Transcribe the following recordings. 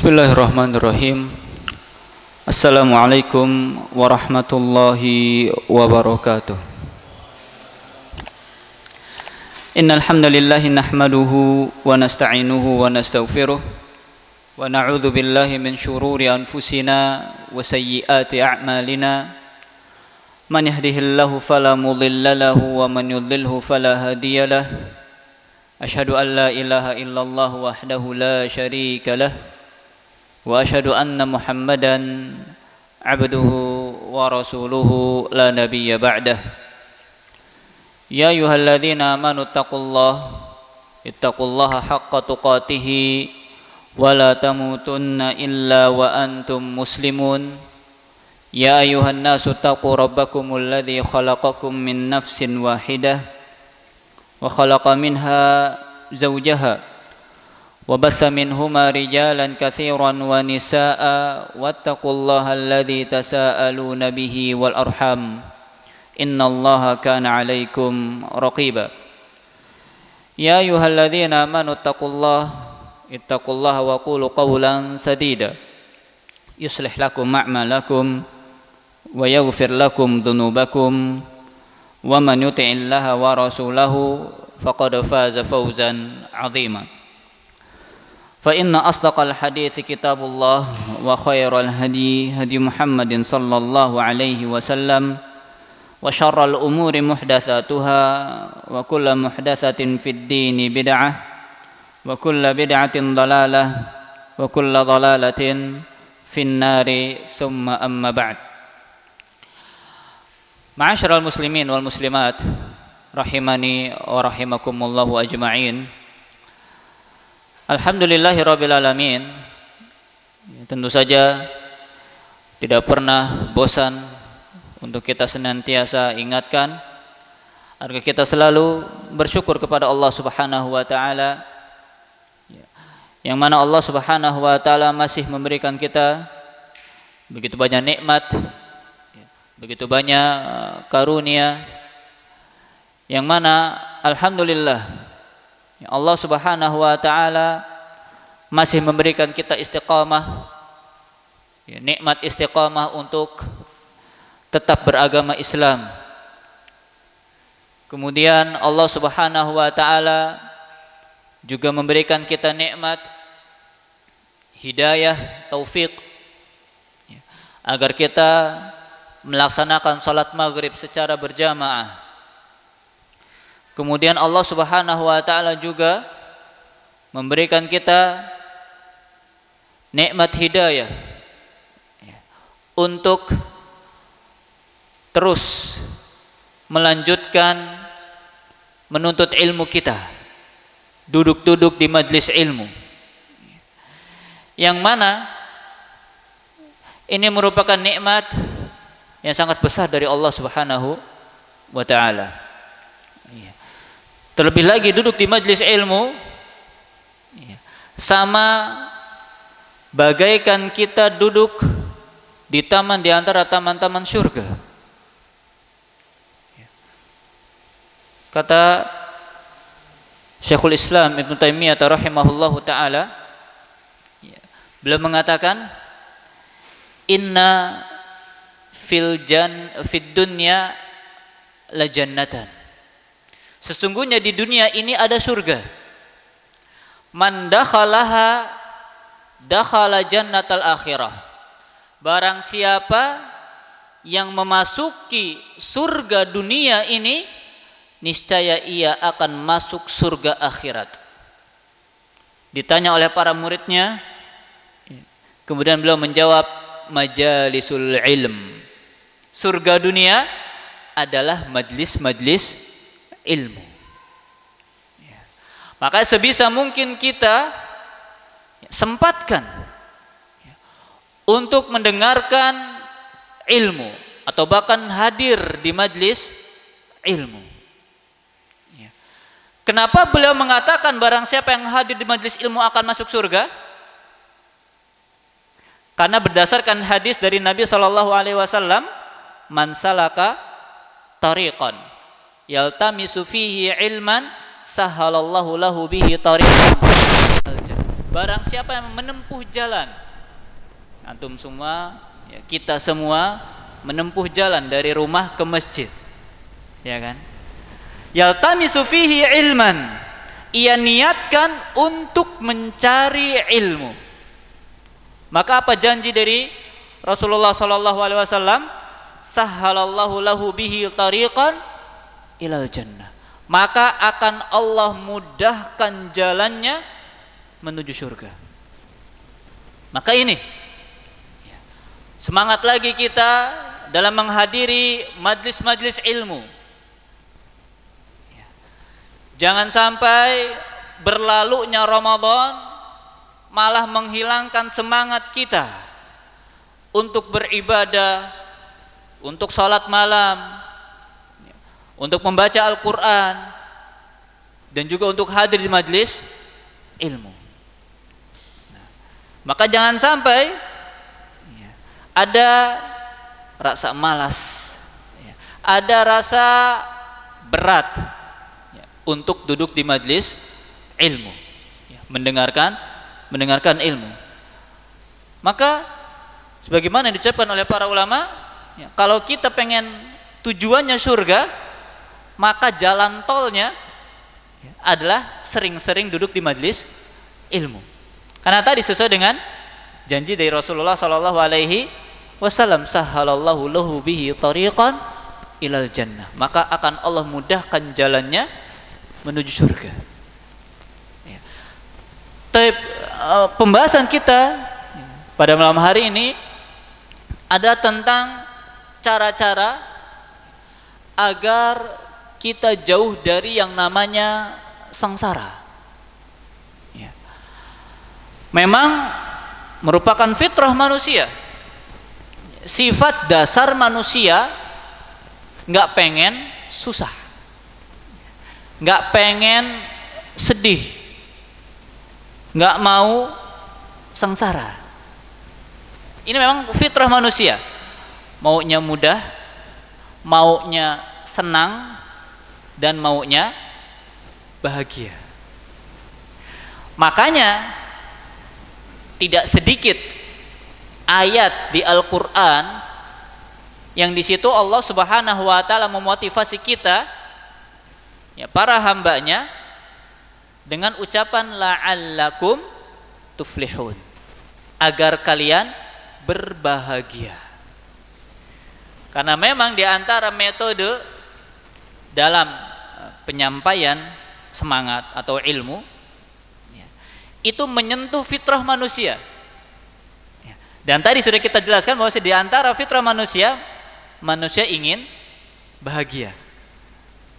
Bismillahirrahmanirrahim. Assalamualaikum warahmatullahi wabarakatuh. Innal hamdalillah nahmaduhu wa nasta'inuhu wa nastaghfiruh wa na'udzu billahi min shururi anfusina wa sayyiati a'malina. Man yahdihillahu fala mudilla lahu wa man yudlilhu fala hadiyalah. Asyhadu an la ilaha illallah wahdahu la syarika lah. Wa asyhadu anna Muhammadan abduhu wa rasuluhu la nabiyya ba'dah. Ya ayyuhalladzina amanu ittaqullaha haqqa tuqatih wa la tamutunna illa wa antum muslimun. Ya ayyuhan nasu taqu rabbakumul ladzi khalaqakum min nafsin wahidah wa khalaqa minha zawjaha wa bassa minhuma rijalan katsiran wa nisaa'a wattaqullaha alladzi tasaaluna bihi wal arham innallaha kana 'alaikum raqiba. Ya ayyuhalladzina amanu ittaqullaha wa qulu qawlan sadida yuslih lakum a'malakum wa yaghfir lakum dhunubakum wa man yuti'illaha wa rasulahu faqad faza fawzan 'azima. Fa inna asdaqal hadithi kitabullah wa khairal hadi Muhammadin sallallahu alaihi wasallam wa syarral umuri muhdatsatuha wa kullu muhdatsatin fid dini bid'ah wa kullu bid'atin dhalalah wa kullu dhalalatin fin nari summa amma ba'd. Ma'asyiral muslimin wal muslimat rahimani wa rahimakumullahu ajma'in. Alhamdulillahirabbil alamin. Tentu saja tidak pernah bosan untuk kita senantiasa ingatkan agar kita selalu bersyukur kepada Allah Subhanahu wa taala, yang mana Allah Subhanahu wa taala masih memberikan kita begitu banyak nikmat, begitu banyak karunia, yang mana alhamdulillah Allah Subhanahu wa taala masih memberikan kita istiqamah, nikmat istiqamah untuk tetap beragama Islam. Kemudian Allah Subhanahu wa taala juga memberikan kita nikmat hidayah, taufik, agar kita melaksanakan salat maghrib secara berjamaah. Kemudian Allah Subhanahu wa taala juga memberikan kita nikmat hidayah untuk terus melanjutkan menuntut ilmu kita, duduk-duduk di majlis ilmu, yang mana ini merupakan nikmat yang sangat besar dari Allah Subhanahu wa taala. Terlebih lagi duduk di majlis ilmu sama bagaikan kita duduk di taman di antara taman-taman surga. Kata Syekhul Islam Ibnu Taimiyah rahimahullahu taala, beliau mengatakan inna fid dunya la jannatan. Sesungguhnya di dunia ini ada surga. Man dakhalaha dakhala jannatal akhirah. Barang siapa yang memasuki surga dunia ini, niscaya ia akan masuk surga akhirat. Ditanya oleh para muridnya, kemudian beliau menjawab, majalisul ilm. Surga dunia adalah majlis-majlis ilmu. Maka sebisa mungkin kita sempatkan untuk mendengarkan ilmu atau bahkan hadir di majlis ilmu. Kenapa beliau mengatakan barang siapa yang hadir di majlis ilmu akan masuk surga? Karena berdasarkan hadis dari Nabi SAW, man salaka tariqan yaltamisu fihi ilman sahalallahu lahu bihi tariqan al jannah. barang siapa yang menempuh jalan, antum semua, ya, kita semua menempuh jalan dari rumah ke masjid, ya kan? Yaltamisu fihi ilman, ia niatkan untuk mencari ilmu. Maka apa janji dari Rasulullah sallallahu alaihi wasallam? Sahhalallahu lahu bihi tariqan ilal jannah. Maka akan Allah mudahkan jalannya menuju surga. Maka ini semangat lagi kita dalam menghadiri majlis-majlis ilmu. Jangan sampai berlalunya Ramadan malah menghilangkan semangat kita untuk beribadah, untuk salat malam, untuk membaca Al-Quran, dan juga untuk hadir di majlis ilmu. Maka jangan sampai ada rasa malas, ada rasa berat untuk duduk di majlis ilmu, mendengarkan ilmu. Maka sebagaimana diucapkan oleh para ulama, kalau kita pengen tujuannya surga, maka jalan tolnya adalah sering-sering duduk di majlis ilmu. Karena tadi sesuai dengan janji dari Rasulullah sallallahu alaihi wasallam, sahhalallahu lahu bihi tariqan ilal jannah. Maka akan Allah mudahkan jalannya menuju surga. Pembahasan kita pada malam hari ini ada tentang cara-cara agar kita jauh dari yang namanya sengsara. Memang merupakan fitrah manusia, sifat dasar manusia nggak pengen susah, nggak pengen sedih, nggak mau sengsara. Ini memang fitrah manusia, maunya mudah, maunya senang, dan maunya bahagia. Makanya tidak sedikit ayat di Al-Quran yang di situ Allah Subhanahu wa taala memotivasi kita, para hambanya, dengan ucapan la'allakum tuflihun, agar kalian berbahagia. Karena memang di antara metode dalam penyampaian semangat atau ilmu itu menyentuh fitrah manusia. Dan tadi sudah kita jelaskan bahwa di antara fitrah manusia, manusia ingin bahagia.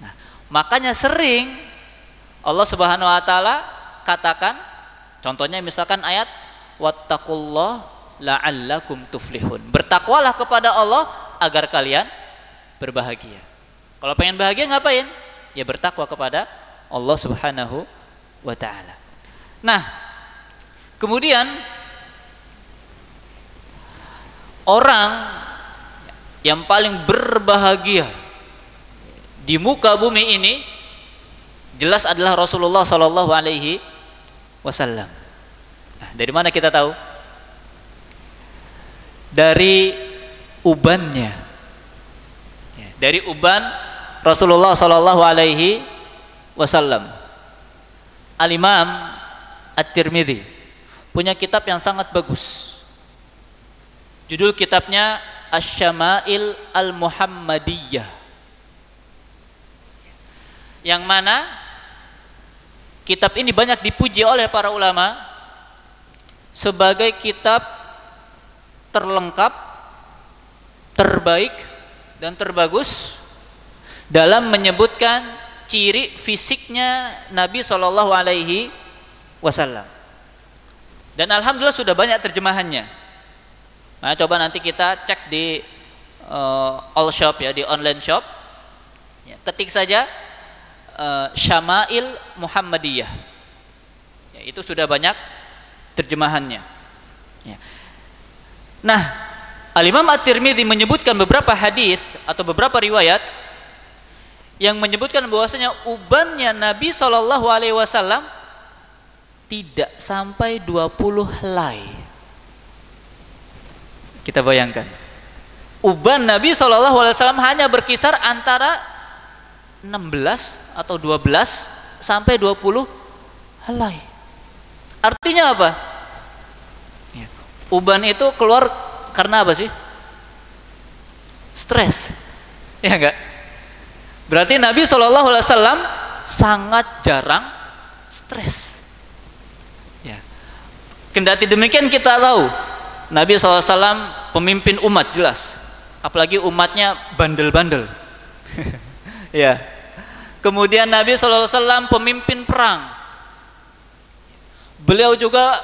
Nah, makanya sering Allah Subhanahu wa taala katakan, contohnya misalkan ayat wattaqullah la'allakum tuflihun. Bertakwalah kepada Allah agar kalian berbahagia. Kalau pengen bahagia ngapain? Ya bertakwa kepada Allah Subhanahu wa taala. Nah, kemudian orang yang paling berbahagia di muka bumi ini jelas adalah Rasulullah sallallahu alaihi wasallam. Nah, dari mana kita tahu? Dari ubannya. Dari uban Rasulullah sallallahu alaihi wasallam. Al-Imam At-Tirmidzi punya kitab yang sangat bagus. Judul kitabnya Asy-Syama'il Al-Muhammadiyah, yang mana kitab ini banyak dipuji oleh para ulama sebagai kitab terlengkap, terbaik, dan terbagus dalam menyebutkan ciri fisiknya Nabi Shallallahu Alaihi Wasallam. Dan alhamdulillah sudah banyak terjemahannya. Nah, coba nanti kita cek di all shop, ya, di online shop. Ya, ketik saja Syama'il Muhammadiyah. Ya, itu sudah banyak terjemahannya. Ya. Nah, Al-Imam At-Tirmidzi menyebutkan beberapa hadis atau beberapa riwayat yang menyebutkan bahwasanya ubannya Nabi Shallallahu Alaihi Wasallam tidak sampai 20 helai. Kita bayangkan, uban Nabi SAW hanya berkisar antara 16 atau 12 sampai 20 helai. Artinya apa? Uban itu keluar karena apa sih? Stres, ya enggak? Berarti Nabi SAW sangat jarang stres. Ya. Kendati demikian kita tahu Nabi SAW pemimpin umat jelas, apalagi umatnya bandel-bandel. Ya. Kemudian Nabi SAW pemimpin perang. Beliau juga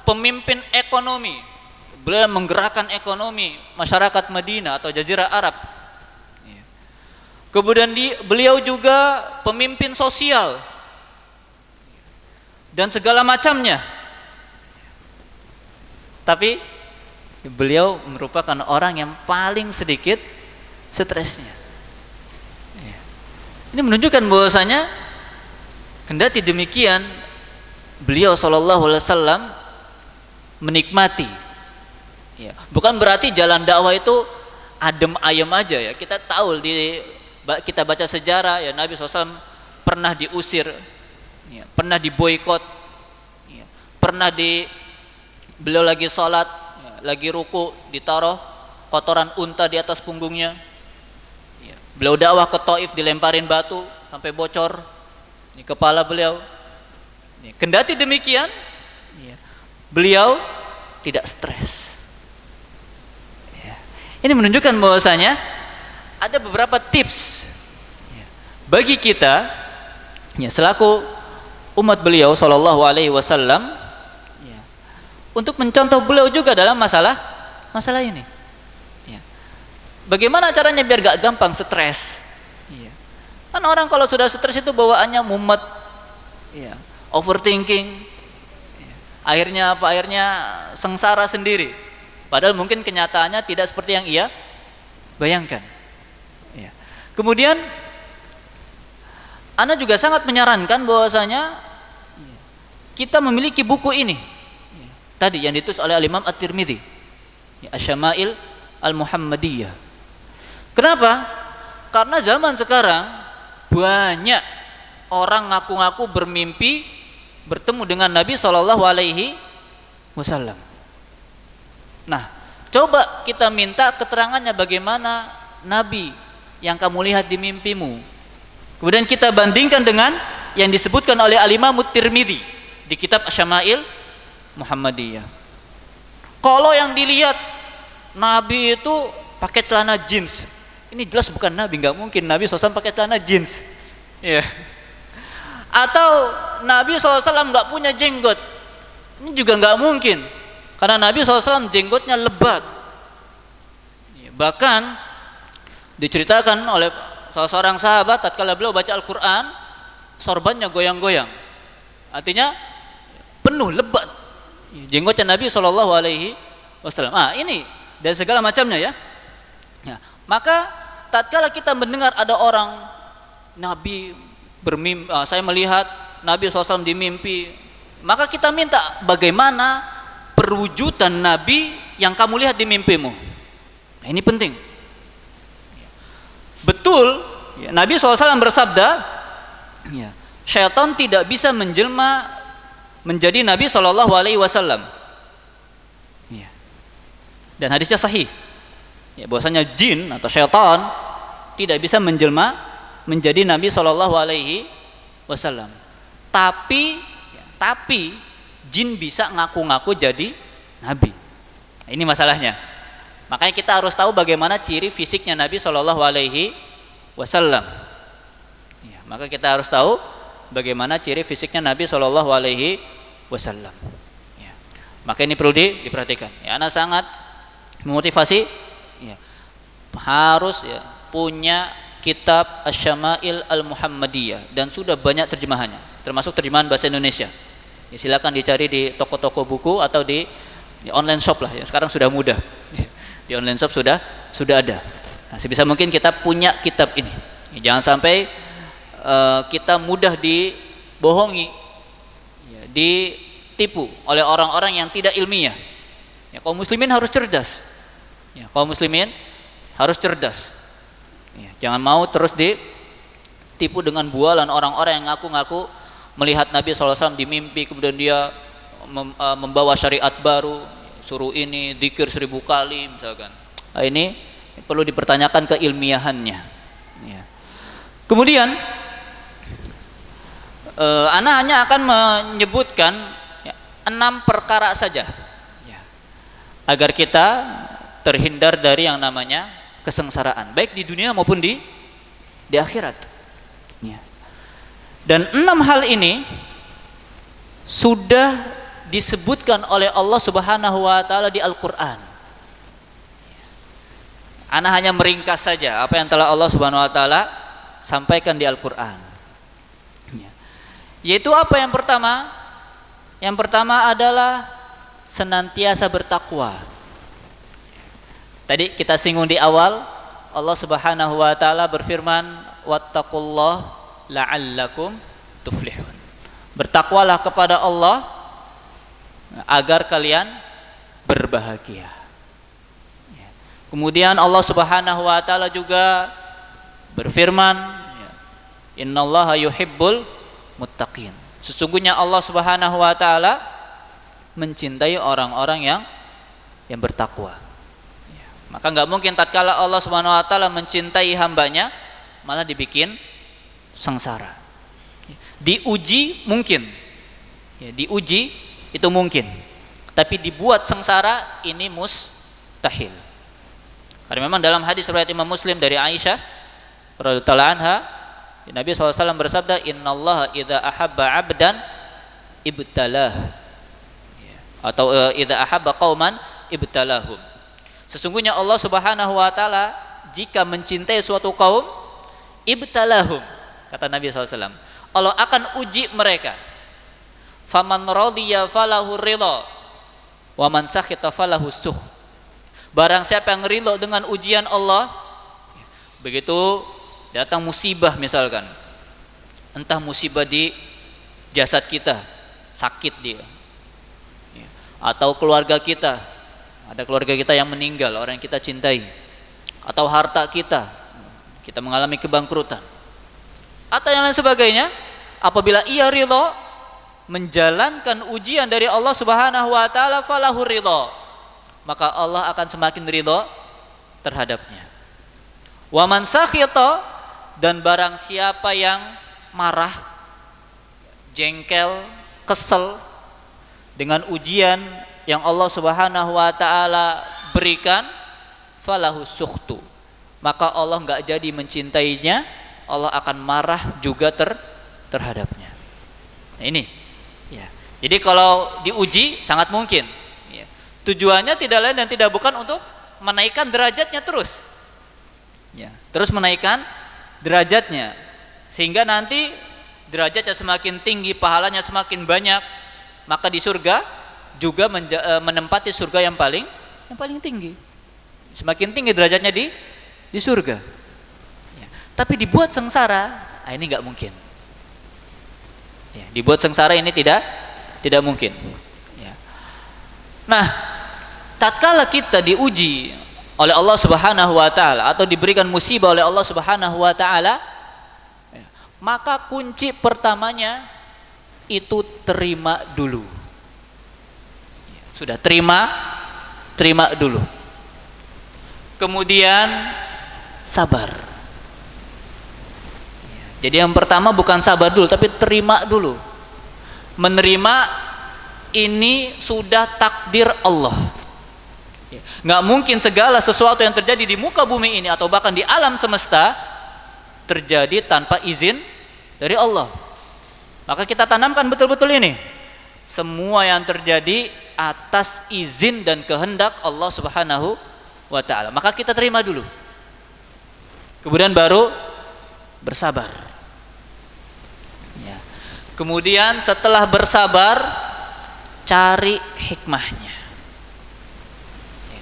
pemimpin ekonomi. Beliau menggerakkan ekonomi masyarakat Madinah atau Jazirah Arab. Kemudian beliau juga pemimpin sosial dan segala macamnya. Tapi beliau merupakan orang yang paling sedikit stresnya. Ini menunjukkan bahwasanya kendati demikian beliau SAW menikmati. Ya, bukan berarti jalan dakwah itu adem ayem aja ya. Kita tahu kita baca sejarah ya, Nabi SAW pernah diusir, ya, pernah diboikot, ya, pernah beliau lagi sholat, ya, lagi ruku, ditaruh kotoran unta di atas punggungnya. Ya, beliau dakwah ke Taif, dilemparin batu sampai bocor di kepala beliau. Ya, kendati demikian, ya, beliau tidak stres. Ya, ini menunjukkan bahwasanya ada beberapa tips bagi kita ya, selaku umat beliau sallallahu alaihi wasallam ya, untuk mencontoh beliau juga dalam masalah ini ya. Bagaimana caranya biar gak gampang stres ya. Kan orang kalau sudah stres itu bawaannya mumet ya, overthinking ya. Akhirnya apa? Akhirnya sengsara sendiri, padahal mungkin kenyataannya tidak seperti yang ia bayangkan. Kemudian Ana juga sangat menyarankan bahwasanya kita memiliki buku ini tadi yang ditulis oleh Imam At-Tirmidzi, Asy-Syama'il Al-Muhammadiyah. Kenapa? Karena zaman sekarang banyak orang ngaku-ngaku bermimpi bertemu dengan Nabi SAW. Nah, coba kita minta keterangannya bagaimana Nabi yang kamu lihat di mimpimu. Kemudian kita bandingkan dengan yang disebutkan oleh Al-Imam At-Tirmidzi di kitab Asy-Syama'il Muhammadiyah. Kalau yang dilihat Nabi itu pakai celana jeans, ini jelas bukan Nabi, nggak mungkin Nabi SAW pakai celana jeans. Ya. Atau Nabi SAW nggak punya jenggot, ini juga nggak mungkin, karena Nabi SAW jenggotnya lebat. Bahkan diceritakan oleh salah seorang sahabat tatkala beliau baca Al-Quran, sorbannya goyang-goyang, artinya penuh lebat jenggotnya Nabi SAW. Ini dan segala macamnya ya. Maka tatkala kita mendengar ada orang Nabi bermimpi, saya melihat Nabi SAW di mimpi, maka kita minta bagaimana perwujudan Nabi yang kamu lihat di mimpimu. Ini penting. Betul, ya, Nabi SAW bersabda, ya, syaitan tidak bisa menjelma menjadi Nabi SAW. Ya. Dan hadisnya sahih, ya, bahwasanya jin atau syaitan tidak bisa menjelma menjadi Nabi SAW. Tapi jin bisa ngaku-ngaku jadi Nabi. Nah, ini masalahnya. Makanya kita harus tahu bagaimana ciri fisiknya Nabi SAW. Ya, maka kita harus tahu bagaimana ciri fisiknya Nabi SAW. Ya, maka ini perlu diperhatikan. Ya, anak sangat memotivasi. Ya, harus ya, punya kitab Asy-Syama'il Al-Muhammadiyah dan sudah banyak terjemahannya, termasuk terjemahan bahasa Indonesia. Ya, silakan dicari di toko-toko buku atau di online shop lah. Ya, sekarang sudah mudah. Di online shop sudah ada. Nah, sebisa mungkin kita punya kitab ini. Ya, jangan sampai kita mudah dibohongi, ya, ditipu oleh orang-orang yang tidak ilmiah. Ya, kaum muslimin harus cerdas. Ya, kaum muslimin harus cerdas. Ya, jangan mau terus ditipu dengan bualan orang-orang yang ngaku-ngaku melihat Nabi SAW di mimpi, kemudian dia membawa syariat baru, suruh ini zikir 1000 kali misalkan. Nah, ini perlu dipertanyakan keilmiahannya. Ya. Kemudian ana hanya akan menyebutkan 6 perkara saja ya, agar kita terhindar dari yang namanya kesengsaraan, baik di dunia maupun di akhirat. Ya. Dan 6 hal ini sudah disebutkan oleh Allah Subhanahu wa taala di Al-Qur'an. Ana hanya meringkas saja apa yang telah Allah Subhanahu wa taala sampaikan di Al-Qur'an. Yaitu apa yang pertama? Yang pertama adalah senantiasa bertakwa. Tadi kita singgung di awal, Allah Subhanahu wa taala berfirman, "Wattaqullah la'allakum tuflihun." Bertakwalah kepada Allah agar kalian berbahagia. Kemudian Allah Subhanahu wa taala juga berfirman, "Innallaha yuhibbul muttaqin." Sesungguhnya Allah Subhanahu wa taala mencintai orang-orang yang bertakwa. Ya. Maka nggak mungkin tatkala Allah Subhanahu wa taala mencintai hambanya malah dibikin sengsara. Diuji mungkin. Ya, diuji itu mungkin. Tapi dibuat sengsara ini mustahil. Karena memang dalam hadis riwayat Imam Muslim dari Aisyah radhiyallahu anha, Nabi SAW bersabda, "Innallaha idza ahabba 'abdan ibtalah." Atau idza ahabba qauman ibtalahum. Sesungguhnya Allah Subhanahu wa taala jika mencintai suatu kaum, ibtalahum, kata Nabi SAW, Allah akan uji mereka. Faman radiya falahu ridha wa man sakhita falahu sukh. Barang siapa yang ridha dengan ujian Allah, begitu datang musibah misalkan, entah musibah di jasad kita, sakit dia, atau keluarga kita, ada keluarga kita yang meninggal, orang yang kita cintai, atau harta kita mengalami kebangkrutan, atau yang lain sebagainya. Apabila ia ridha menjalankan ujian dari Allah Subhanahu wa taala, falahu ridha, maka Allah akan semakin ridha terhadapnya. Wa man sakhita, dan barang siapa yang marah, jengkel, kesel dengan ujian yang Allah Subhanahu wa taala berikan, falahu sukhtu, maka Allah enggak jadi mencintainya, Allah akan marah juga terhadapnya. Nah, ini ya. Jadi kalau diuji sangat mungkin ya. Tujuannya tidak lain dan tidak bukan untuk menaikkan derajatnya terus. Ya, terus menaikkan derajatnya sehingga nanti derajatnya semakin tinggi, pahalanya semakin banyak, maka di surga juga menempati surga yang paling tinggi. Semakin tinggi derajatnya di surga. Ya. Tapi dibuat sengsara, ini nggak mungkin. Ya, dibuat sengsara ini tidak mungkin. Ya. Nah, tatkala kita diuji oleh Allah Subhanahu wa taala atau diberikan musibah oleh Allah Subhanahu wa taala, maka kunci pertamanya itu terima dulu. Sudah terima dulu. Kemudian sabar. Jadi yang pertama bukan sabar dulu, tapi terima dulu. Menerima ini sudah takdir Allah. Nggak mungkin segala sesuatu yang terjadi di muka bumi ini atau bahkan di alam semesta terjadi tanpa izin dari Allah. Maka kita tanamkan betul-betul ini. Semua yang terjadi atas izin dan kehendak Allah Subhanahu wa taala. Maka kita terima dulu. Kemudian baru bersabar. Ya. Kemudian setelah bersabar, cari hikmahnya.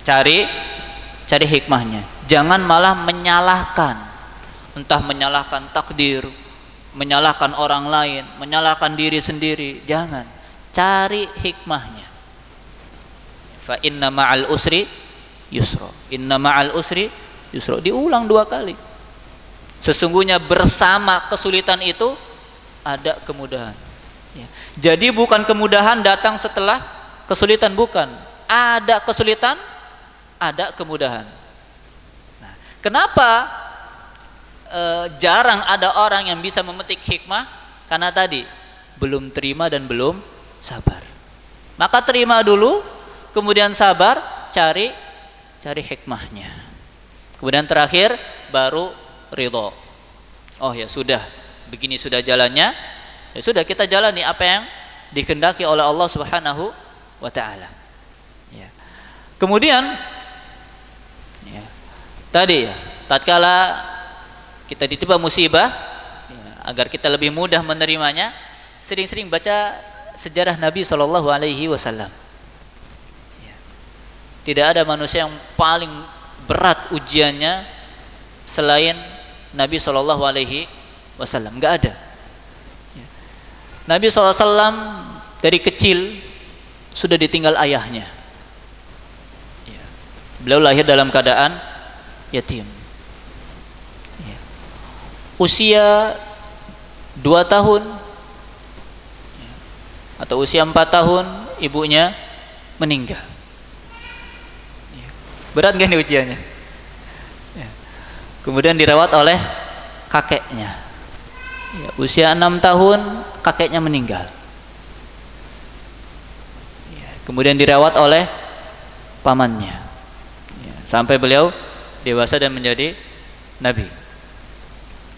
Cari hikmahnya. Jangan malah menyalahkan. Entah menyalahkan takdir, menyalahkan orang lain, menyalahkan diri sendiri. Jangan. cari hikmahnya. Fa inna ma'al usri yusra. Inna ma'al usri yusra. Diulang 2 kali. Sesungguhnya bersama kesulitan itu ada kemudahan. Ya. Jadi bukan kemudahan datang setelah kesulitan, bukan. Ada kesulitan, ada kemudahan. Nah, kenapa jarang ada orang yang bisa memetik hikmah? Karena tadi belum terima dan belum sabar. Maka terima dulu, kemudian sabar, cari hikmahnya. Kemudian terakhir baru ridho. Oh ya sudah, begini sudah jalannya, ya sudah kita jalani apa yang dikehendaki oleh Allah Subhanahu wa taala. Ya. Kemudian ya, tadi ya, tatkala kita ditimpa musibah, ya, agar kita lebih mudah menerimanya, sering-sering baca sejarah Nabi Shallallahu Alaihi Wasallam. Ya. Tidak ada manusia yang paling berat ujiannya selain Nabi Shallallahu Alaihi Wasallam. Nggak ada. Ya. Nabi SAW dari kecil sudah ditinggal ayahnya. Ya. Beliau lahir dalam keadaan yatim. Ya. Usia 2 tahun ya, atau usia 4 tahun ibunya meninggal. Ya. Berat nggak nih ujiannya? Ya. Kemudian dirawat oleh kakeknya. Ya, usia 6 tahun kakeknya meninggal. Ya, kemudian dirawat oleh pamannya. Ya, sampai beliau dewasa dan menjadi nabi.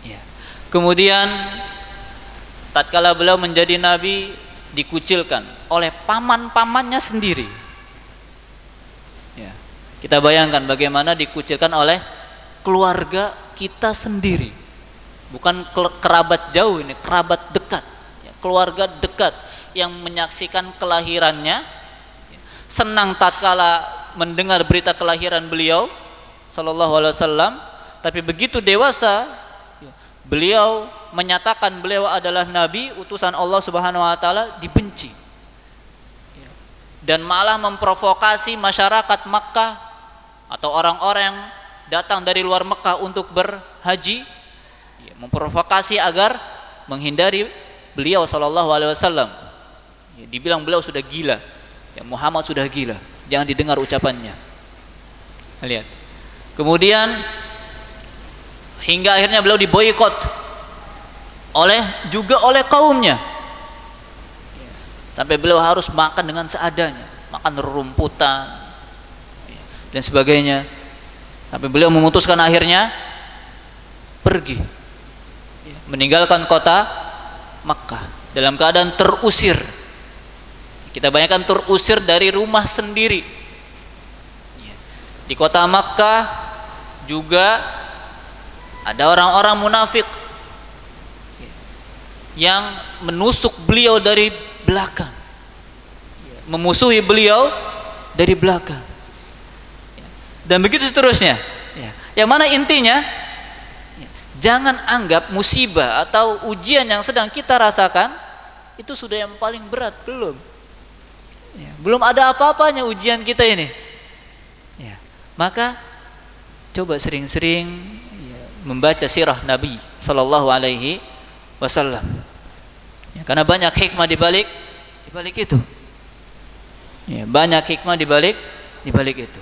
Ya. Kemudian tatkala beliau menjadi nabi dikucilkan oleh paman-pamannya sendiri. Ya. Kita bayangkan bagaimana dikucilkan oleh keluarga kita sendiri, bukan kerabat jauh, ini kerabat dekat, ya, keluarga dekat yang menyaksikan kelahirannya, senang tatkala mendengar berita kelahiran beliau Sallallahu Alaihi Wasallam, tapi begitu dewasa beliau menyatakan beliau adalah nabi utusan Allah Subhanahu Wa Taala, dibenci dan malah memprovokasi masyarakat Makkah atau orang-orang yang datang dari luar Mekah untuk berhaji, ya, memprovokasi agar menghindari beliau Sallallahu Alaihi Wasallam. Ya, dibilang beliau sudah gila, ya, Muhammad sudah gila, jangan didengar ucapannya. Lihat. Kemudian hingga akhirnya beliau diboikot juga oleh kaumnya, sampai beliau harus makan dengan seadanya, makan rumputan dan sebagainya. Sampai beliau memutuskan akhirnya pergi, meninggalkan kota Makkah dalam keadaan terusir. Kita bayangkan terusir dari rumah sendiri. Di kota Makkah juga ada orang-orang munafik yang menusuk beliau dari belakang, memusuhi beliau dari belakang. Dan begitu seterusnya. Ya. Yang mana intinya, ya, jangan anggap musibah atau ujian yang sedang kita rasakan itu sudah yang paling berat. Belum. Ya. Belum ada apa-apanya ujian kita ini. Ya. Maka coba sering-sering ya, membaca sirah Nabi Sallallahu Alaihi Wasallam. Ya, karena banyak hikmah di balik itu. Ya, banyak hikmah di balik itu.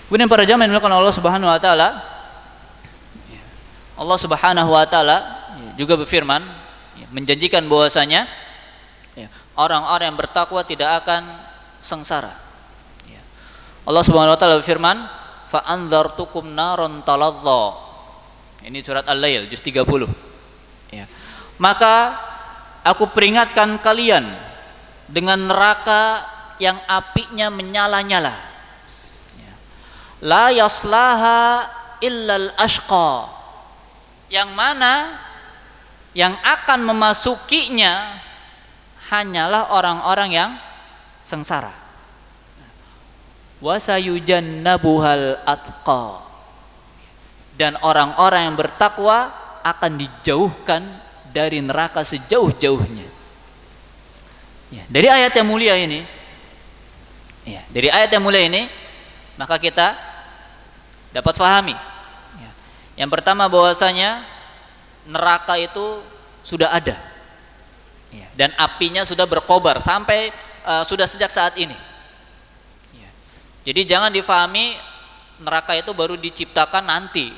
Kemudian para jamaah yang dilakukan Allah Subhanahu wa taala, Allah Subhanahu wa taala juga berfirman, menjanjikan bahwasanya orang-orang yang bertakwa tidak akan sengsara. Allah Subhanahu wa taala berfirman, fa anzartukum naron taladza. Ini surat Al-Lail juz 30. Ya. Maka aku peringatkan kalian dengan neraka yang apinya menyala-nyala. La yaslaha illal ashqa, yang mana yang akan memasukinya hanyalah orang-orang yang sengsara. Wa sayujannabuhal atqa, dan orang-orang yang bertakwa akan dijauhkan dari neraka sejauh-jauhnya. Ya, dari ayat yang mulia ini, ya, dari ayat yang mulia ini, maka kita dapat fahami. Ya. Yang pertama bahwasanya neraka itu sudah ada, ya, dan apinya sudah berkobar sampai sudah sejak saat ini. Ya. Jadi jangan difahami neraka itu baru diciptakan nanti,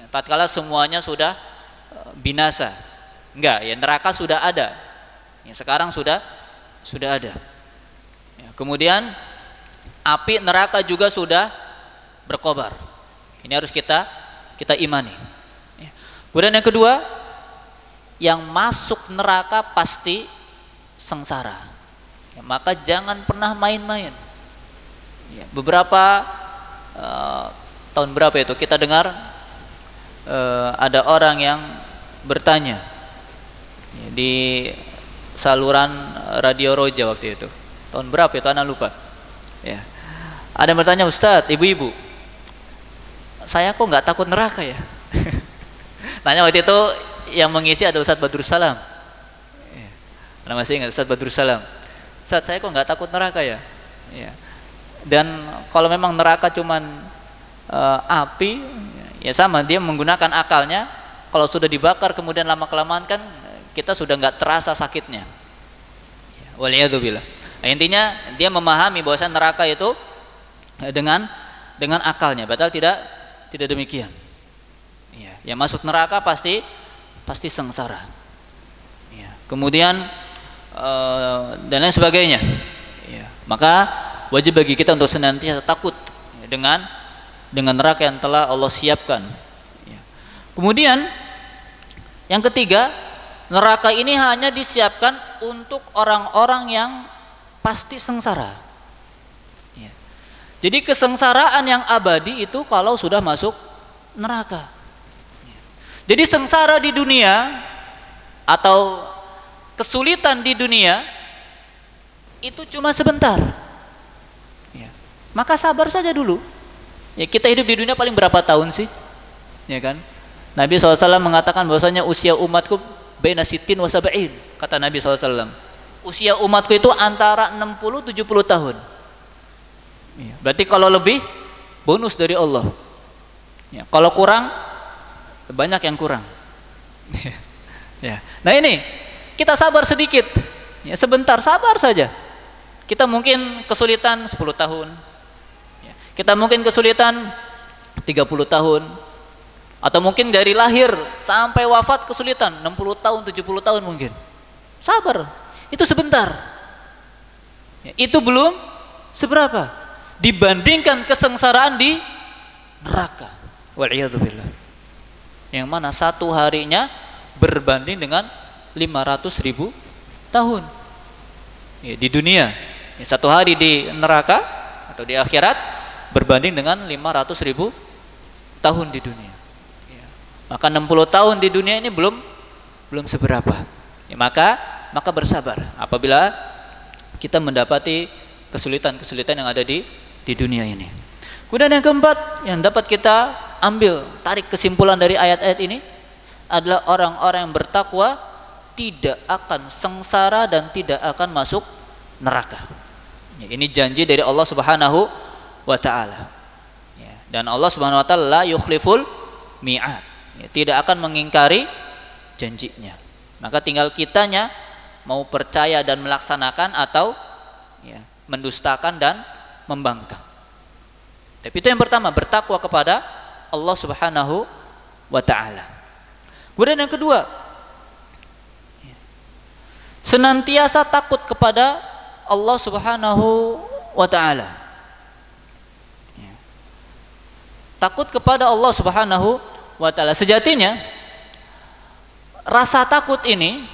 ya, tatkala semuanya sudah binasa. Enggak, ya neraka sudah ada. Ya, sekarang sudah ada. Ya, kemudian api neraka juga sudah berkobar. Ini harus kita imani. Ya. Kemudian yang kedua, yang masuk neraka pasti sengsara. Ya, maka jangan pernah main-main. Ya, beberapa tahun berapa itu kita dengar ada orang yang bertanya, ya, di saluran Radio Roja waktu itu. Tahun berapa itu anak lupa. Ya. Ada yang bertanya, Ustadz, ibu-ibu, saya kok nggak takut neraka ya? Tanya waktu itu yang mengisi ada Ustadz Badrus Salam. Ya. Anda masih ingat Ustadz Badrus Salam? Ustadz, saya kok nggak takut neraka ya? Ya. Dan kalau memang neraka cuman api, ya sama, dia menggunakan akalnya. Kalau sudah dibakar kemudian lama-kelamaan kan kita sudah nggak terasa sakitnya. Waliyadzubillah. Nah, intinya dia memahami bahwa neraka itu dengan akalnya, padahal tidak demikian. Ya, yang masuk neraka pasti sengsara. Ya, kemudian dan lain sebagainya. Ya, maka wajib bagi kita untuk senantiasa takut dengan neraka yang telah Allah siapkan. Ya. Kemudian yang ketiga, neraka ini hanya disiapkan untuk orang-orang yang pasti sengsara. Ya. Jadi kesengsaraan yang abadi itu kalau sudah masuk neraka. Ya. Jadi sengsara di dunia atau kesulitan di dunia itu cuma sebentar. Ya. Maka sabar saja dulu. Ya, kita hidup di dunia paling berapa tahun sih? Ya kan? Nabi SAW mengatakan bahwasanya usia umatku baina sittin wa sab'in, kata Nabi SAW. Usia umatku itu antara 60-70 tahun. Ya, berarti kalau lebih, bonus dari Allah. Ya, kalau kurang, banyak yang kurang. Ya. Nah ini, kita sabar sedikit. Ya, sebentar, sabar saja. Kita mungkin kesulitan 10 tahun. Ya, kita mungkin kesulitan 30 tahun. Atau mungkin dari lahir sampai wafat kesulitan 60 tahun, 70 tahun mungkin. Sabar. Itu sebentar. Ya, itu belum seberapa dibandingkan kesengsaraan di neraka. Wal'iyadzubillah. Yang mana satu harinya berbanding dengan 500.000 tahun. Ya, di dunia. Ya, satu hari di neraka atau di akhirat berbanding dengan 500.000 tahun di dunia. Maka 60 tahun di dunia ini belum seberapa. Ya, maka bersabar apabila kita mendapati kesulitan-kesulitan yang ada di dunia ini. Kemudian yang keempat yang dapat kita ambil, tarik kesimpulan dari ayat-ayat ini adalah orang-orang yang bertakwa tidak akan sengsara dan tidak akan masuk neraka. Ya, ini janji dari Allah Subhanahu wa taala. Ya, dan Allah Subhanahu wa taala la yukhliful mi'ad. Ya, tidak akan mengingkari janjinya. Maka tinggal kitanya mau percaya dan melaksanakan atau ya, mendustakan dan membangkang. Tapi itu yang pertama, bertakwa kepada Allah Subhanahu wa taala. Kemudian yang kedua, senantiasa takut kepada Allah Subhanahu wa taala. Ya. Takut kepada Allah Subhanahu wa ta'ala. Sejatinya rasa takut ini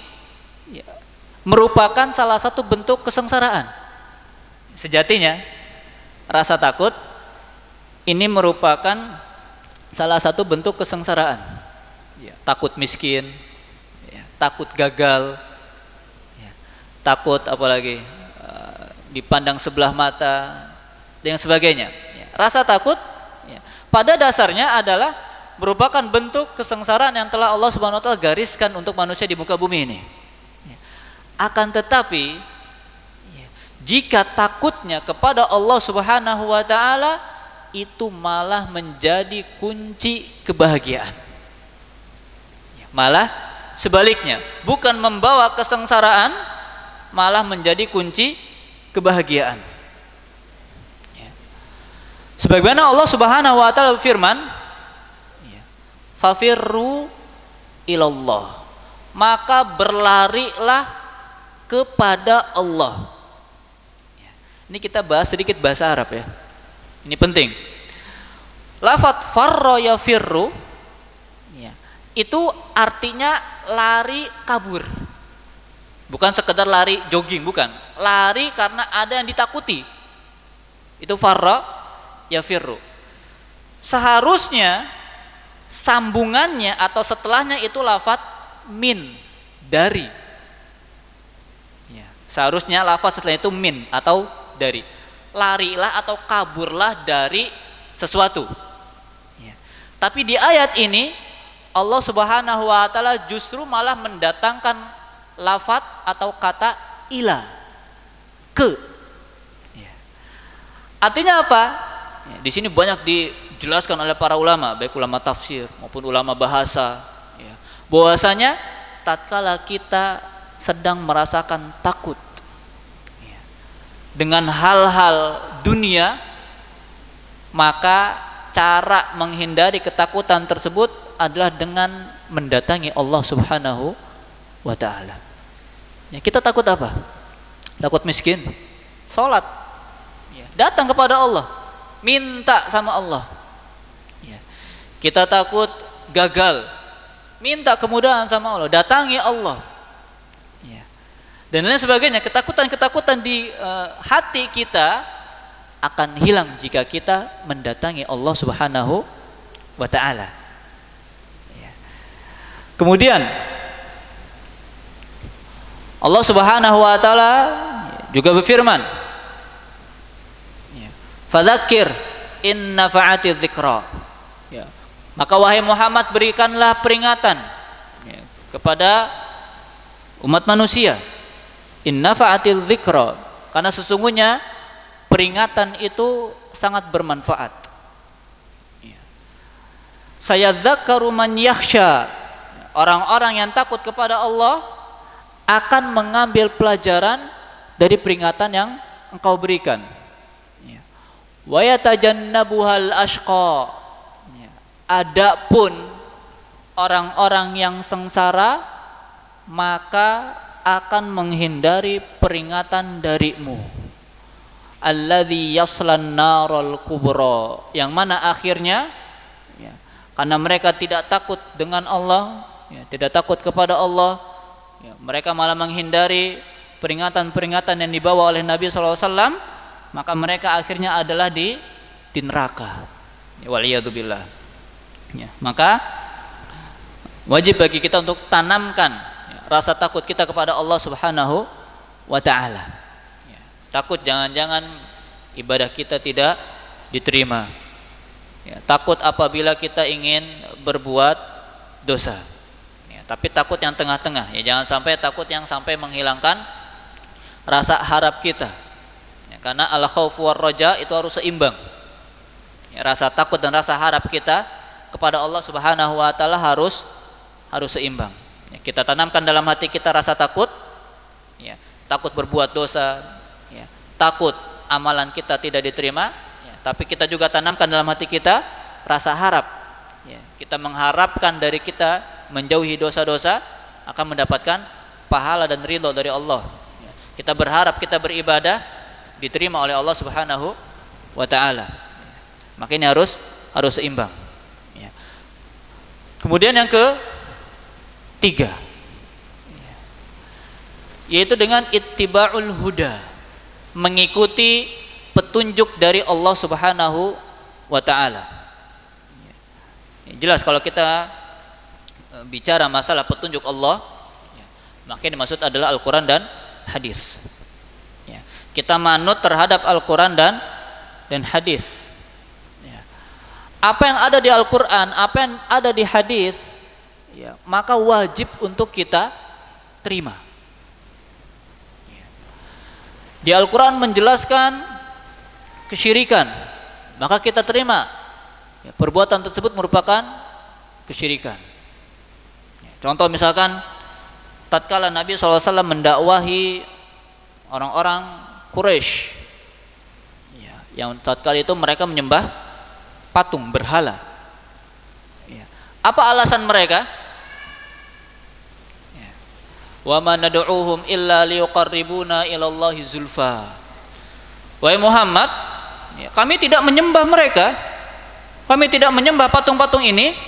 ya, merupakan salah satu bentuk kesengsaraan. Sejatinya rasa takut ini merupakan salah satu bentuk kesengsaraan. Ya, takut miskin, ya, takut gagal, ya, takut apalagi dipandang sebelah mata dan sebagainya. Ya, rasa takut ya, pada dasarnya adalah merupakan bentuk kesengsaraan yang telah Allah Subhanahu wa taala gariskan untuk manusia di muka bumi ini. Akan tetapi jika takutnya kepada Allah Subhanahu wa taala itu malah menjadi kunci kebahagiaan. Malah sebaliknya, bukan membawa kesengsaraan, malah menjadi kunci kebahagiaan. Sebagaimana Allah Subhanahu wa taala berfirman, fafirru ilallah, maka berlarilah kepada Allah. Ini kita bahas sedikit bahasa Arab ya. Ini penting. Lafadz farra yafirru itu artinya lari kabur. Bukan sekedar lari jogging, bukan. Lari karena ada yang ditakuti. Itu farra yafirru. Seharusnya sambungannya atau setelahnya itu lafadz min, dari. Seharusnya lafadz setelah itu min atau dari. Larilah atau kaburlah dari sesuatu. Tapi di ayat ini Allah Subhanahu wa taala justru malah mendatangkan lafadz atau kata ila, ke. Artinya apa? Di sini banyak dijelaskan oleh para ulama, baik ulama tafsir maupun ulama bahasa, bahwasanya tatkala kita sedang merasakan takut dengan hal-hal dunia, maka cara menghindari ketakutan tersebut adalah dengan mendatangi Allah Subhanahu wa taala. Kita takut apa? Takut miskin, salat, datang kepada Allah, minta sama Allah. Kita takut gagal, minta kemudahan sama Allah, datangi Allah. Dan lain sebagainya. Ketakutan-ketakutan di hati kita akan hilang jika kita mendatangi Allah Subhanahu wa taala. Kemudian Allah Subhanahu wa taala juga berfirman, fadzakir in nafa'ati dzikra. Maka wahai Muhammad, berikanlah peringatan kepada umat manusia. In nafa'ati dzikra, karena sesungguhnya peringatan itu sangat bermanfaat. Sayadzakkaru man yakhsha, orang-orang yang takut kepada Allah akan mengambil pelajaran dari peringatan yang engkau berikan. Wa yatajannabuhal ashqa, adapun orang-orang yang sengsara maka akan menghindari peringatan darimu. Alladzi yaslan narul kubra, yang mana akhirnya karena mereka tidak takut dengan Allah, tidak takut kepada Allah, mereka malah menghindari peringatan-peringatan yang dibawa oleh Nabi SAW, maka mereka akhirnya adalah di neraka. Waliyadzubillah. Maka wajib bagi kita untuk tanamkan rasa takut kita kepada Allah Subhanahu wa taala. Takut jangan-jangan ibadah kita tidak diterima. Takut apabila kita ingin berbuat dosa. Tapi takut yang tengah-tengah, jangan sampai takut yang sampai menghilangkan rasa harap kita. Karena al-khauf war raja itu harus seimbang. Rasa takut dan rasa harap kita kepada Allah Subhanahu wa taala harus seimbang. Kita tanamkan dalam hati kita rasa takut, takut berbuat dosa, takut amalan kita tidak diterima, tapi kita juga tanamkan dalam hati kita rasa harap. Kita mengharapkan dari kita menjauhi dosa-dosa akan mendapatkan pahala dan ridho dari Allah. Kita berharap kita beribadah diterima oleh Allah Subhanahu wa taala. Maka ini harus seimbang. Kemudian yang ketiga, yaitu dengan ittiba'ul huda, mengikuti petunjuk dari Allah Subhanahu wa taala. Jelas kalau kita bicara masalah petunjuk Allah, maka yang dimaksud adalah Al-Quran dan hadis. Kita manut terhadap Al-Quran dan hadis. Apa yang ada di Al-Quran, apa yang ada di hadis, maka wajib untuk kita terima. Di Al-Quran menjelaskan kesyirikan, maka kita terima perbuatan tersebut merupakan kesyirikan. Contoh misalkan tatkala Nabi SAW mendakwahi orang-orang Quraisy, yang tatkala itu mereka menyembah patung berhala. Apa alasan mereka? Wa ma nad'uuhum illa liqarribuna ilallahi zulfa. Wahai Muhammad, kami tidak menyembah mereka, kami tidak menyembah patung-patung ini,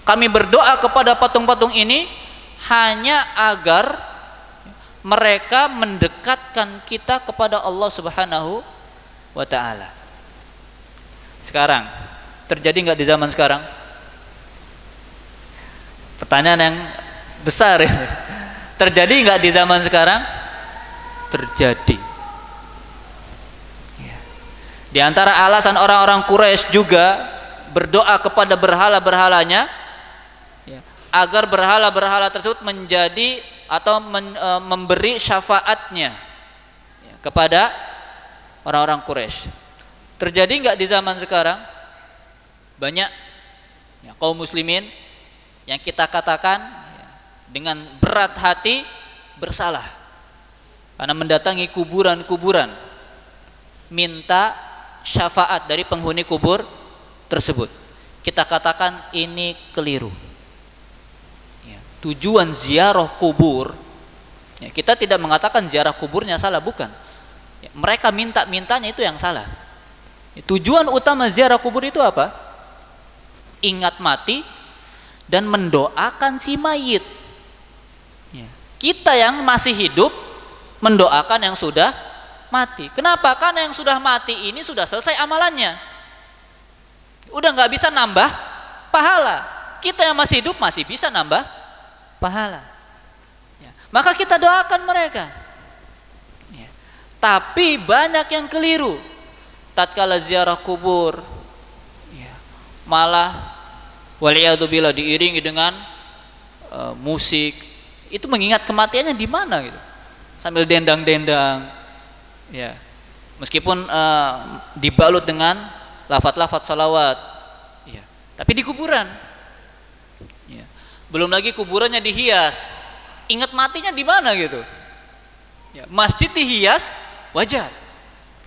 kami berdoa kepada patung-patung ini hanya agar mereka mendekatkan kita kepada Allah Subhanahu wa ta'ala. Sekarang terjadi nggak di zaman sekarang? Pertanyaan yang besar ya. Terjadi nggak di zaman sekarang? Terjadi. Di antara alasan orang-orang Quraisy juga berdoa kepada berhala-berhalanya, agar berhala-berhala tersebut menjadi atau memberi syafaatnya kepada orang-orang Quraisy. Terjadi nggak di zaman sekarang? Banyak kaum muslimin yang kita katakan dengan berat hati bersalah karena mendatangi kuburan-kuburan minta syafaat dari penghuni kubur tersebut. Kita katakan ini keliru. Tujuan ziarah kubur, kita tidak mengatakan ziarah kuburnya salah, bukan. Mereka mintanya itu yang salah. Tujuan utama ziarah kubur itu apa? Ingat mati dan mendoakan si mayit. Kita yang masih hidup mendoakan yang sudah mati. Kenapa? Karena yang sudah mati ini sudah selesai amalannya, udah nggak bisa nambah pahala. Kita yang masih hidup masih bisa nambah pahala. Maka kita doakan mereka. Tapi banyak yang keliru. Tatkala ziarah kubur, malah waliyadzubillah diiringi dengan musik. Itu mengingat kematiannya di mana gitu, sambil dendang-dendang, meskipun dibalut dengan lafaz-lafaz salawat, tapi di kuburan. Belum lagi kuburannya dihias, ingat matinya di mana gitu. Masjid dihias wajar,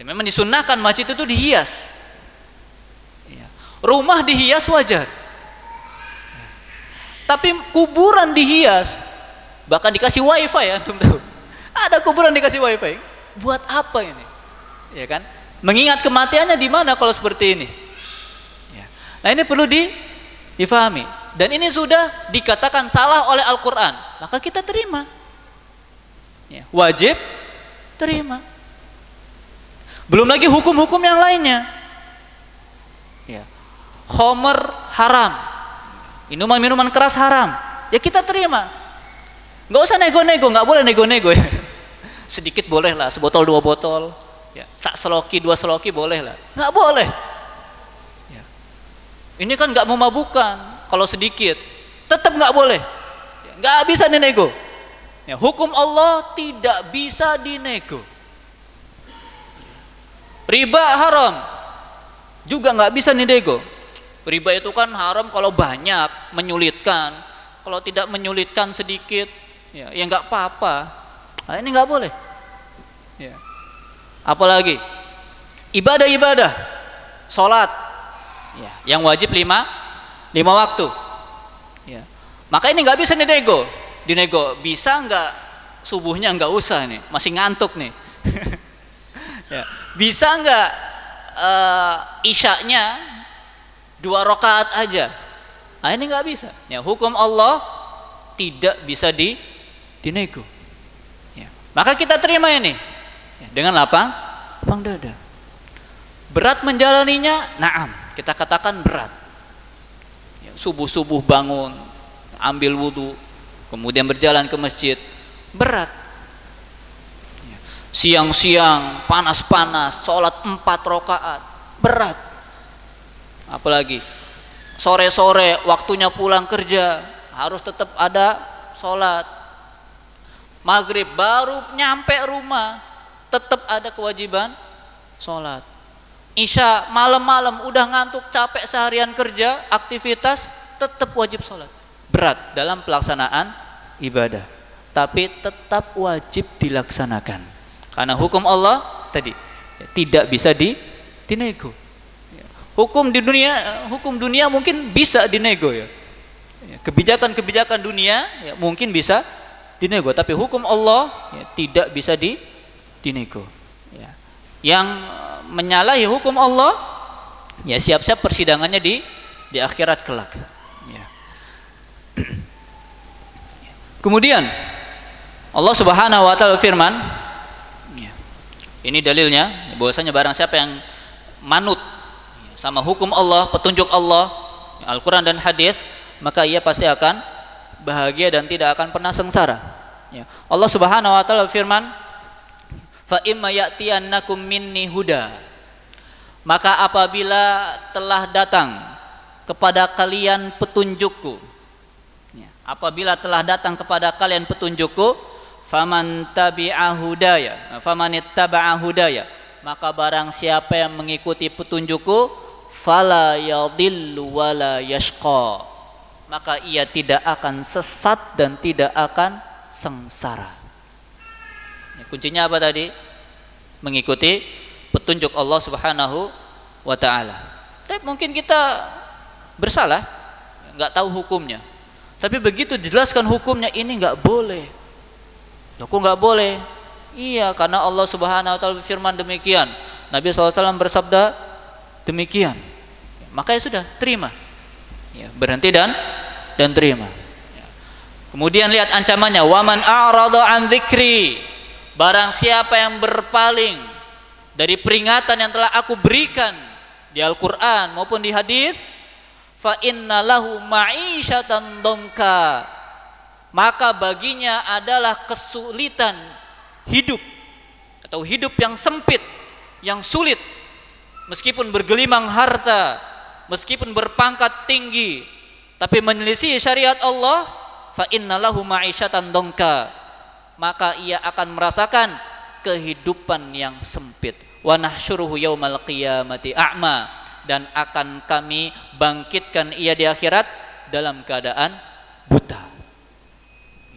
memang disunnahkan masjid itu dihias. Rumah dihias wajar, tapi kuburan dihias, bahkan dikasih wifi ya, antum tahu. Ada kuburan dikasih wifi. Buat apa ini? Ya kan? Mengingat kematiannya di mana kalau seperti ini? Nah, ini perlu difahami. Dan ini sudah dikatakan salah oleh Al-Quran, maka kita terima. Wajib terima. Belum lagi hukum-hukum yang lainnya. Khamr haram, minuman keras haram, ya kita terima. Nggak usah nego-nego, nggak boleh nego-nego ya. Sedikit boleh lah, sebotol 2 botol, sak seloki 2 seloki boleh lah. Nggak boleh. Ini kan nggak memabukkan, kalau sedikit tetap nggak boleh. Nggak bisa dinego. Hukum Allah tidak bisa dinego. Riba haram, juga nggak bisa dinego. Riba itu kan haram kalau banyak, menyulitkan. Kalau tidak menyulitkan sedikit, ya nggak apa-apa. Nah, ini nggak boleh. Apalagi ibadah-ibadah, sholat, yang wajib 5 waktu. Maka ini nggak bisa dinego. Bisa nggak subuhnya nggak usah nih, masih ngantuk nih. Bisa nggak isyaknya 2 rakaat aja? Nah, ini nggak bisa. Hukum Allah tidak bisa dinego. Maka kita terima ini dengan lapang dada. Berat menjalaninya, na'am, kita katakan berat. Subuh-subuh bangun, ambil wudu, kemudian berjalan ke masjid, berat. Siang-siang panas-panas, sholat 4 rakaat, berat. Apalagi sore-sore waktunya pulang kerja, harus tetap ada sholat. Maghrib baru nyampe rumah, tetap ada kewajiban sholat. Isya malam-malam udah ngantuk, capek seharian kerja, aktivitas, tetap wajib sholat. Berat dalam pelaksanaan ibadah, tapi tetap wajib dilaksanakan. Karena hukum Allah tadi tidak bisa dinego. Hukum dunia mungkin bisa dinego ya. Kebijakan-kebijakan dunia ya, mungkin bisa dinego, tapi hukum Allah ya, tidak bisa dinego. Ya. Yang menyalahi hukum Allah ya siap-siap persidangannya di akhirat kelak. Ya. Kemudian Allah Subhanahu wa taala firman, ya, ini dalilnya bahwasanya barang siapa yang manut sama hukum Allah, petunjuk Allah, Al-Quran dan hadis, maka ia pasti akan bahagia dan tidak akan pernah sengsara. Ya. Allah Subhanahu wa taala firman, fa imma ya'tiyannakum minni huda, maka apabila telah datang kepada kalian petunjukku, ya, apabila telah datang kepada kalian petunjukku, faman tabi'a hudaya, faman ittaba'a hudaya, maka barang siapa yang mengikuti petunjukku, fala yadhillu wala yashqa, maka ia tidak akan sesat dan tidak akan sengsara. Ya, kuncinya apa tadi? Mengikuti petunjuk Allah Subhanahu wa taala. Tapi mungkin kita bersalah, nggak tahu hukumnya. Tapi begitu dijelaskan hukumnya, ini nggak boleh. Loh, kok nggak boleh? Iya, karena Allah Subhanahu wa taala berfirman demikian. Nabi SAW bersabda demikian. Maka ya sudah, terima. Ya, berhenti dan terima. Ya. Kemudian lihat ancamannya, waman a'rada an dzikri, barang siapa yang berpaling dari peringatan yang telah aku berikan di Al-Qur'an maupun di hadis, fa inna lahu ma'isyatan dhanka, maka baginya adalah kesulitan hidup atau hidup yang sempit, yang sulit, meskipun bergelimang harta, meskipun berpangkat tinggi, tapi menyelisih syariat Allah, fa innalahu ma'isyatan dhanka, maka ia akan merasakan kehidupan yang sempit. Wa nahsyuruhu yaumal qiyamati a'ma, dan akan kami bangkitkan ia di akhirat dalam keadaan buta.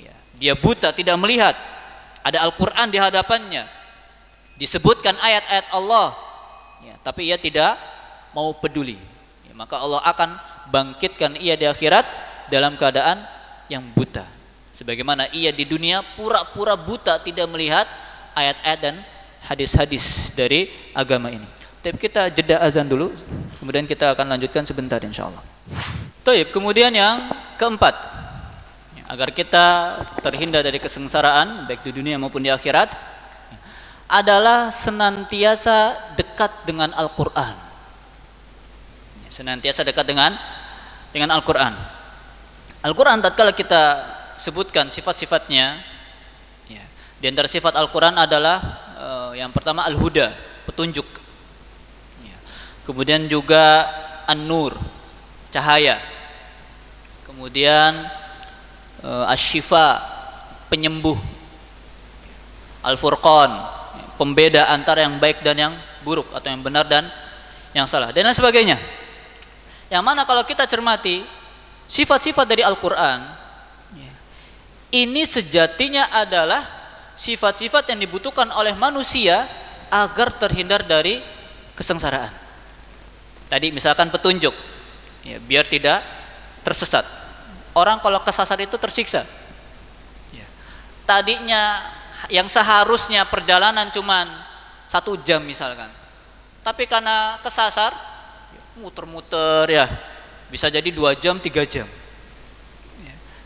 Ya, dia buta, tidak melihat. Ada Al-Qur'an di hadapannya, disebutkan ayat-ayat Allah, ya, tapi ia tidak mau peduli. Maka Allah akan bangkitkan ia di akhirat dalam keadaan yang buta, sebagaimana ia di dunia pura-pura buta, tidak melihat ayat-ayat dan hadis-hadis dari agama ini. Tapi kita jeda azan dulu, kemudian kita akan lanjutkan sebentar insyaallah. Baik, kemudian yang keempat, agar kita terhindar dari kesengsaraan baik di dunia maupun di akhirat, adalah senantiasa dekat dengan Al-Qur'an. Senantiasa dekat dengan Al-Quran. Al-Quran tatkala kita sebutkan sifat-sifatnya, ya, di antara sifat Al-Quran adalah yang pertama Al-Huda, petunjuk, ya. Kemudian juga An-Nur, cahaya. Kemudian Asy-Syifa, penyembuh. Al-Furqan, pembeda antara yang baik dan yang buruk, atau yang benar dan yang salah, dan lain sebagainya. Yang mana kalau kita cermati sifat-sifat dari Al-Quran, ini sejatinya adalah sifat-sifat yang dibutuhkan oleh manusia agar terhindar dari kesengsaraan. Tadi misalkan petunjuk, ya, biar tidak tersesat. Orang kalau kesasar itu tersiksa. Ya. Tadinya yang seharusnya perjalanan cuman 1 jam misalkan, tapi karena kesasar, muter-muter ya, bisa jadi 2 jam, 3 jam.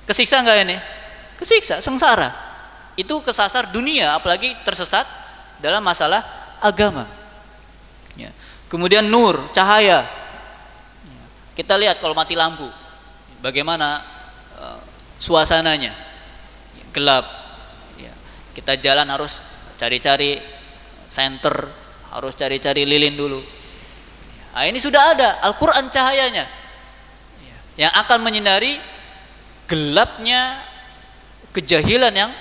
Kesiksa enggak ini? Kesiksa, sengsara. Itu kesasar dunia, apalagi tersesat dalam masalah agama. Ya. Kemudian nur, cahaya. Ya. Kita lihat kalau mati lampu, bagaimana suasananya, ya, gelap. Ya. Kita jalan harus cari-cari senter, harus cari-cari lilin dulu. Nah, ini sudah ada Al-Quran cahayanya, yang akan menyinari gelapnya kejahilan yang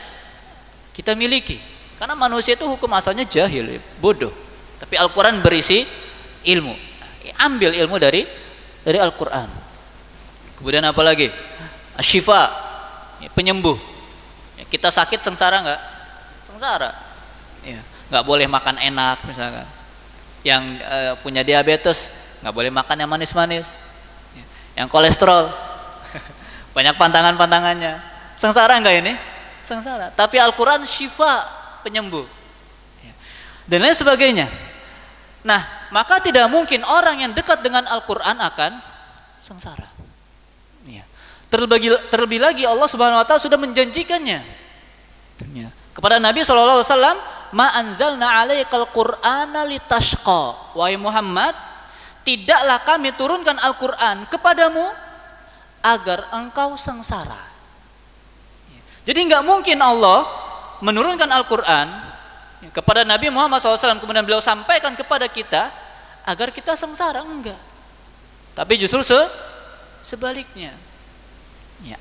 kita miliki. Karena manusia itu hukum asalnya jahil, bodoh. Tapi Al-Quran berisi ilmu. Ambil ilmu dari Al-Quran. Kemudian apa lagi? Syifa, penyembuh. Kita sakit sengsara nggak? Sengsara. Ya, nggak boleh makan enak misalkan. Yang punya diabetes nggak boleh makan yang manis-manis. Yang kolesterol banyak pantangan-pantangannya. Sengsara nggak ini? Sengsara. Tapi Al-Quran syifa, penyembuh. Dan lain sebagainya. Nah, maka tidak mungkin orang yang dekat dengan Al-Quran akan sengsara. Terlebih lagi Allah Subhanahu Wa Taala sudah menjanjikannya kepada Nabi SAW, ma anzalna alaikal Qur'ana litashqa. Wahai Muhammad, tidaklah kami turunkan Al-Quran kepadamu agar engkau sengsara. Jadi nggak mungkin Allah menurunkan Al-Quran kepada Nabi Muhammad SAW kemudian beliau sampaikan kepada kita agar kita sengsara, enggak. Tapi justru sebaliknya,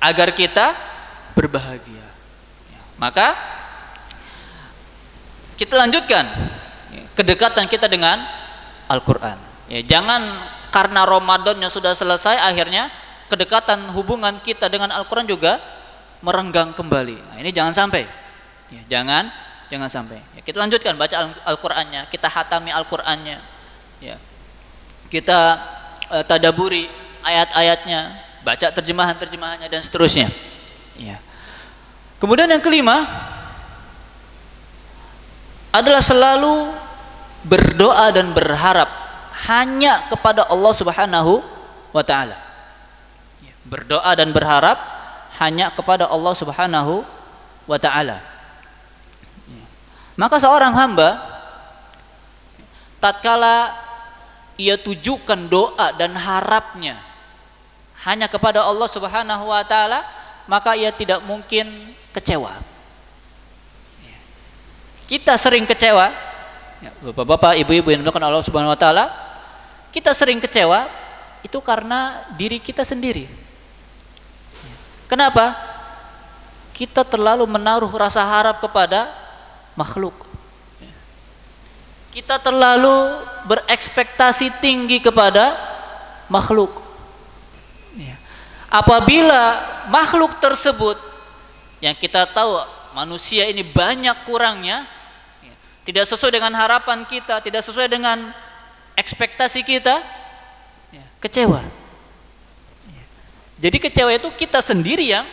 agar kita berbahagia. Maka kita lanjutkan kedekatan kita dengan Al-Quran. Jangan karena Ramadannya sudah selesai akhirnya kedekatan hubungan kita dengan Al-Quran juga merenggang kembali. Nah, ini jangan sampai. Jangan sampai. Kita lanjutkan baca Al-Qur'annya, kita hatami Al-Qur'annya. Kita tadaburi ayat-ayatnya, baca terjemahan-terjemahannya dan seterusnya. Kemudian yang kelima adalah selalu berdoa dan berharap hanya kepada Allah Subhanahu wa taala. Berdoa dan berharap hanya kepada Allah Subhanahu wa taala. Maka seorang hamba tatkala ia tujukan doa dan harapnya hanya kepada Allah Subhanahu wa taala, maka ia tidak mungkin kecewa. Kita sering kecewa, Bapak-bapak, ibu-ibu yang dimuliakan Allah Subhanahu wa taala, kita sering kecewa itu karena diri kita sendiri. Kenapa? Kita terlalu menaruh rasa harap kepada makhluk. Kita terlalu berekspektasi tinggi kepada makhluk. Apabila makhluk tersebut yang kita tahu manusia ini banyak kurangnya, tidak sesuai dengan harapan kita, tidak sesuai dengan ekspektasi kita, kecewa. Jadi kecewa itu kita sendiri yang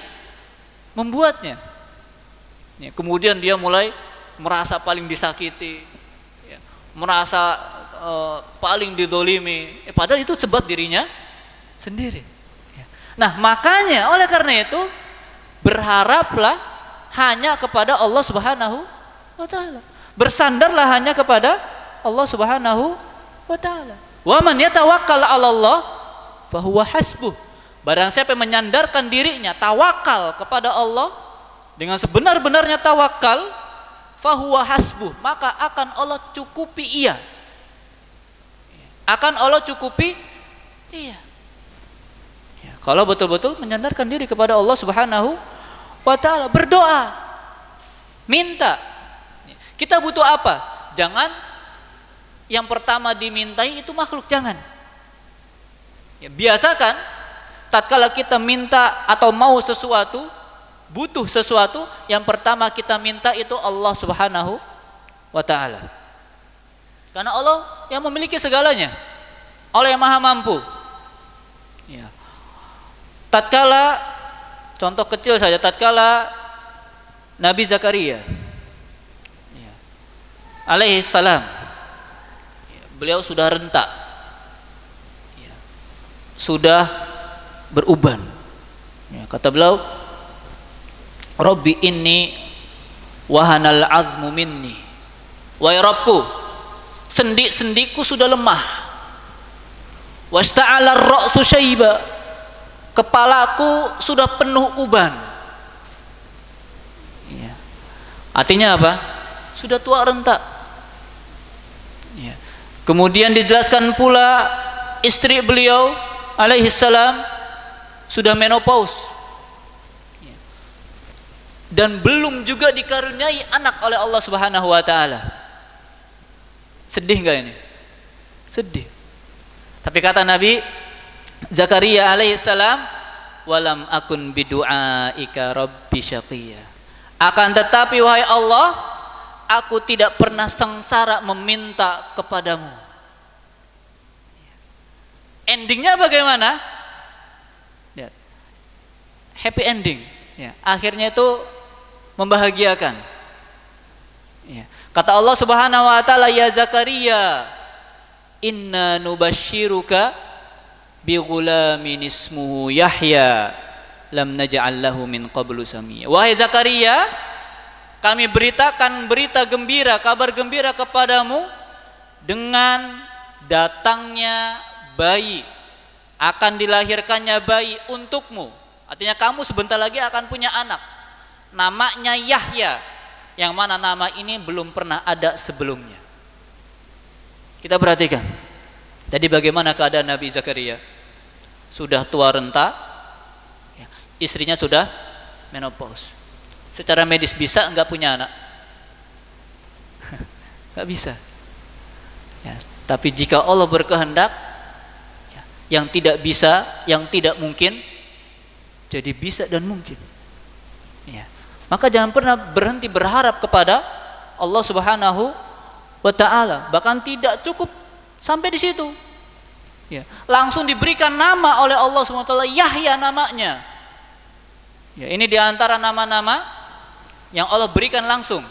membuatnya. Kemudian dia mulai merasa paling disakiti, merasa paling didolimi, padahal itu sebab dirinya sendiri. Nah, makanya oleh karena itu berharaplah hanya kepada Allah Subhanahu wa taala. Bersandarlah hanya kepada Allah Subhanahu wa taala. Wa man yatawakkal 'ala Allah fa huwa hasbuh. Barang siapa yang menyandarkan dirinya, tawakal kepada Allah dengan sebenar-benarnya tawakal, fahuwa hasbuh, maka akan Allah cukupi ia. Akan Allah cukupi iya. Kalau betul-betul menyandarkan diri kepada Allah Subhanahu wa taala, berdoa, minta. Kita butuh apa? Jangan yang pertama dimintai itu makhluk, jangan. Biasakan tatkala kita minta atau mau sesuatu, butuh sesuatu, yang pertama kita minta itu Allah Subhanahu wa taala. Karena Allah yang memiliki segalanya. Allah yang Maha Mampu. Tatkala contoh kecil saja, tatkala Nabi Zakaria alaihi salam, beliau sudah renta, sudah beruban. Kata beliau, Rabbi inni wahanal azmu minni. Wahai Rabbku, sendi-sendiku sudah lemah. Wasta'ala ar-ra'su syaiba, kepalaku sudah penuh uban. Artinya apa? Sudah tua renta. Kemudian dijelaskan pula istri beliau alaihi salam sudah menopause. dan belum juga dikaruniai anak oleh Allah Subhanahu wa taala. Sedih enggak ini? Sedih. Tapi kata Nabi Zakaria alaihissalam, walam akun bidu'aika rabbi syaqiyya. Akan tetapi wahai Allah, aku tidak pernah sengsara meminta kepadamu. Endingnya bagaimana? Lihat. Happy ending. Ya, akhirnya itu membahagiakan. Ya. Kata Allah Subhanahu wa taala, ya Zakaria, inna nubashiruka bi ghulamin ismuhu Yahya lam naj'al lahu min qablu samiyya. Wahai Zakaria, kami beritakan berita gembira, kabar gembira kepadamu dengan datangnya bayi, akan dilahirkannya bayi untukmu. Artinya kamu sebentar lagi akan punya anak, namanya Yahya, yang mana nama ini belum pernah ada sebelumnya. Kita perhatikan. Jadi bagaimana keadaan Nabi Zakaria? Sudah tua renta, istrinya sudah menopause. Secara medis bisa enggak punya anak? Enggak bisa. Ya, tapi jika Allah berkehendak, ya, yang tidak bisa, yang tidak mungkin, jadi bisa dan mungkin. Ya. Maka jangan pernah berhenti berharap kepada Allah Subhanahu wa ta'ala. Bahkan tidak cukup sampai di situ. Ya. Langsung diberikan nama oleh Allah Subhanahu wa ta'ala, Yahya namanya. Ya, ini diantara nama-nama yang Allah berikan langsung.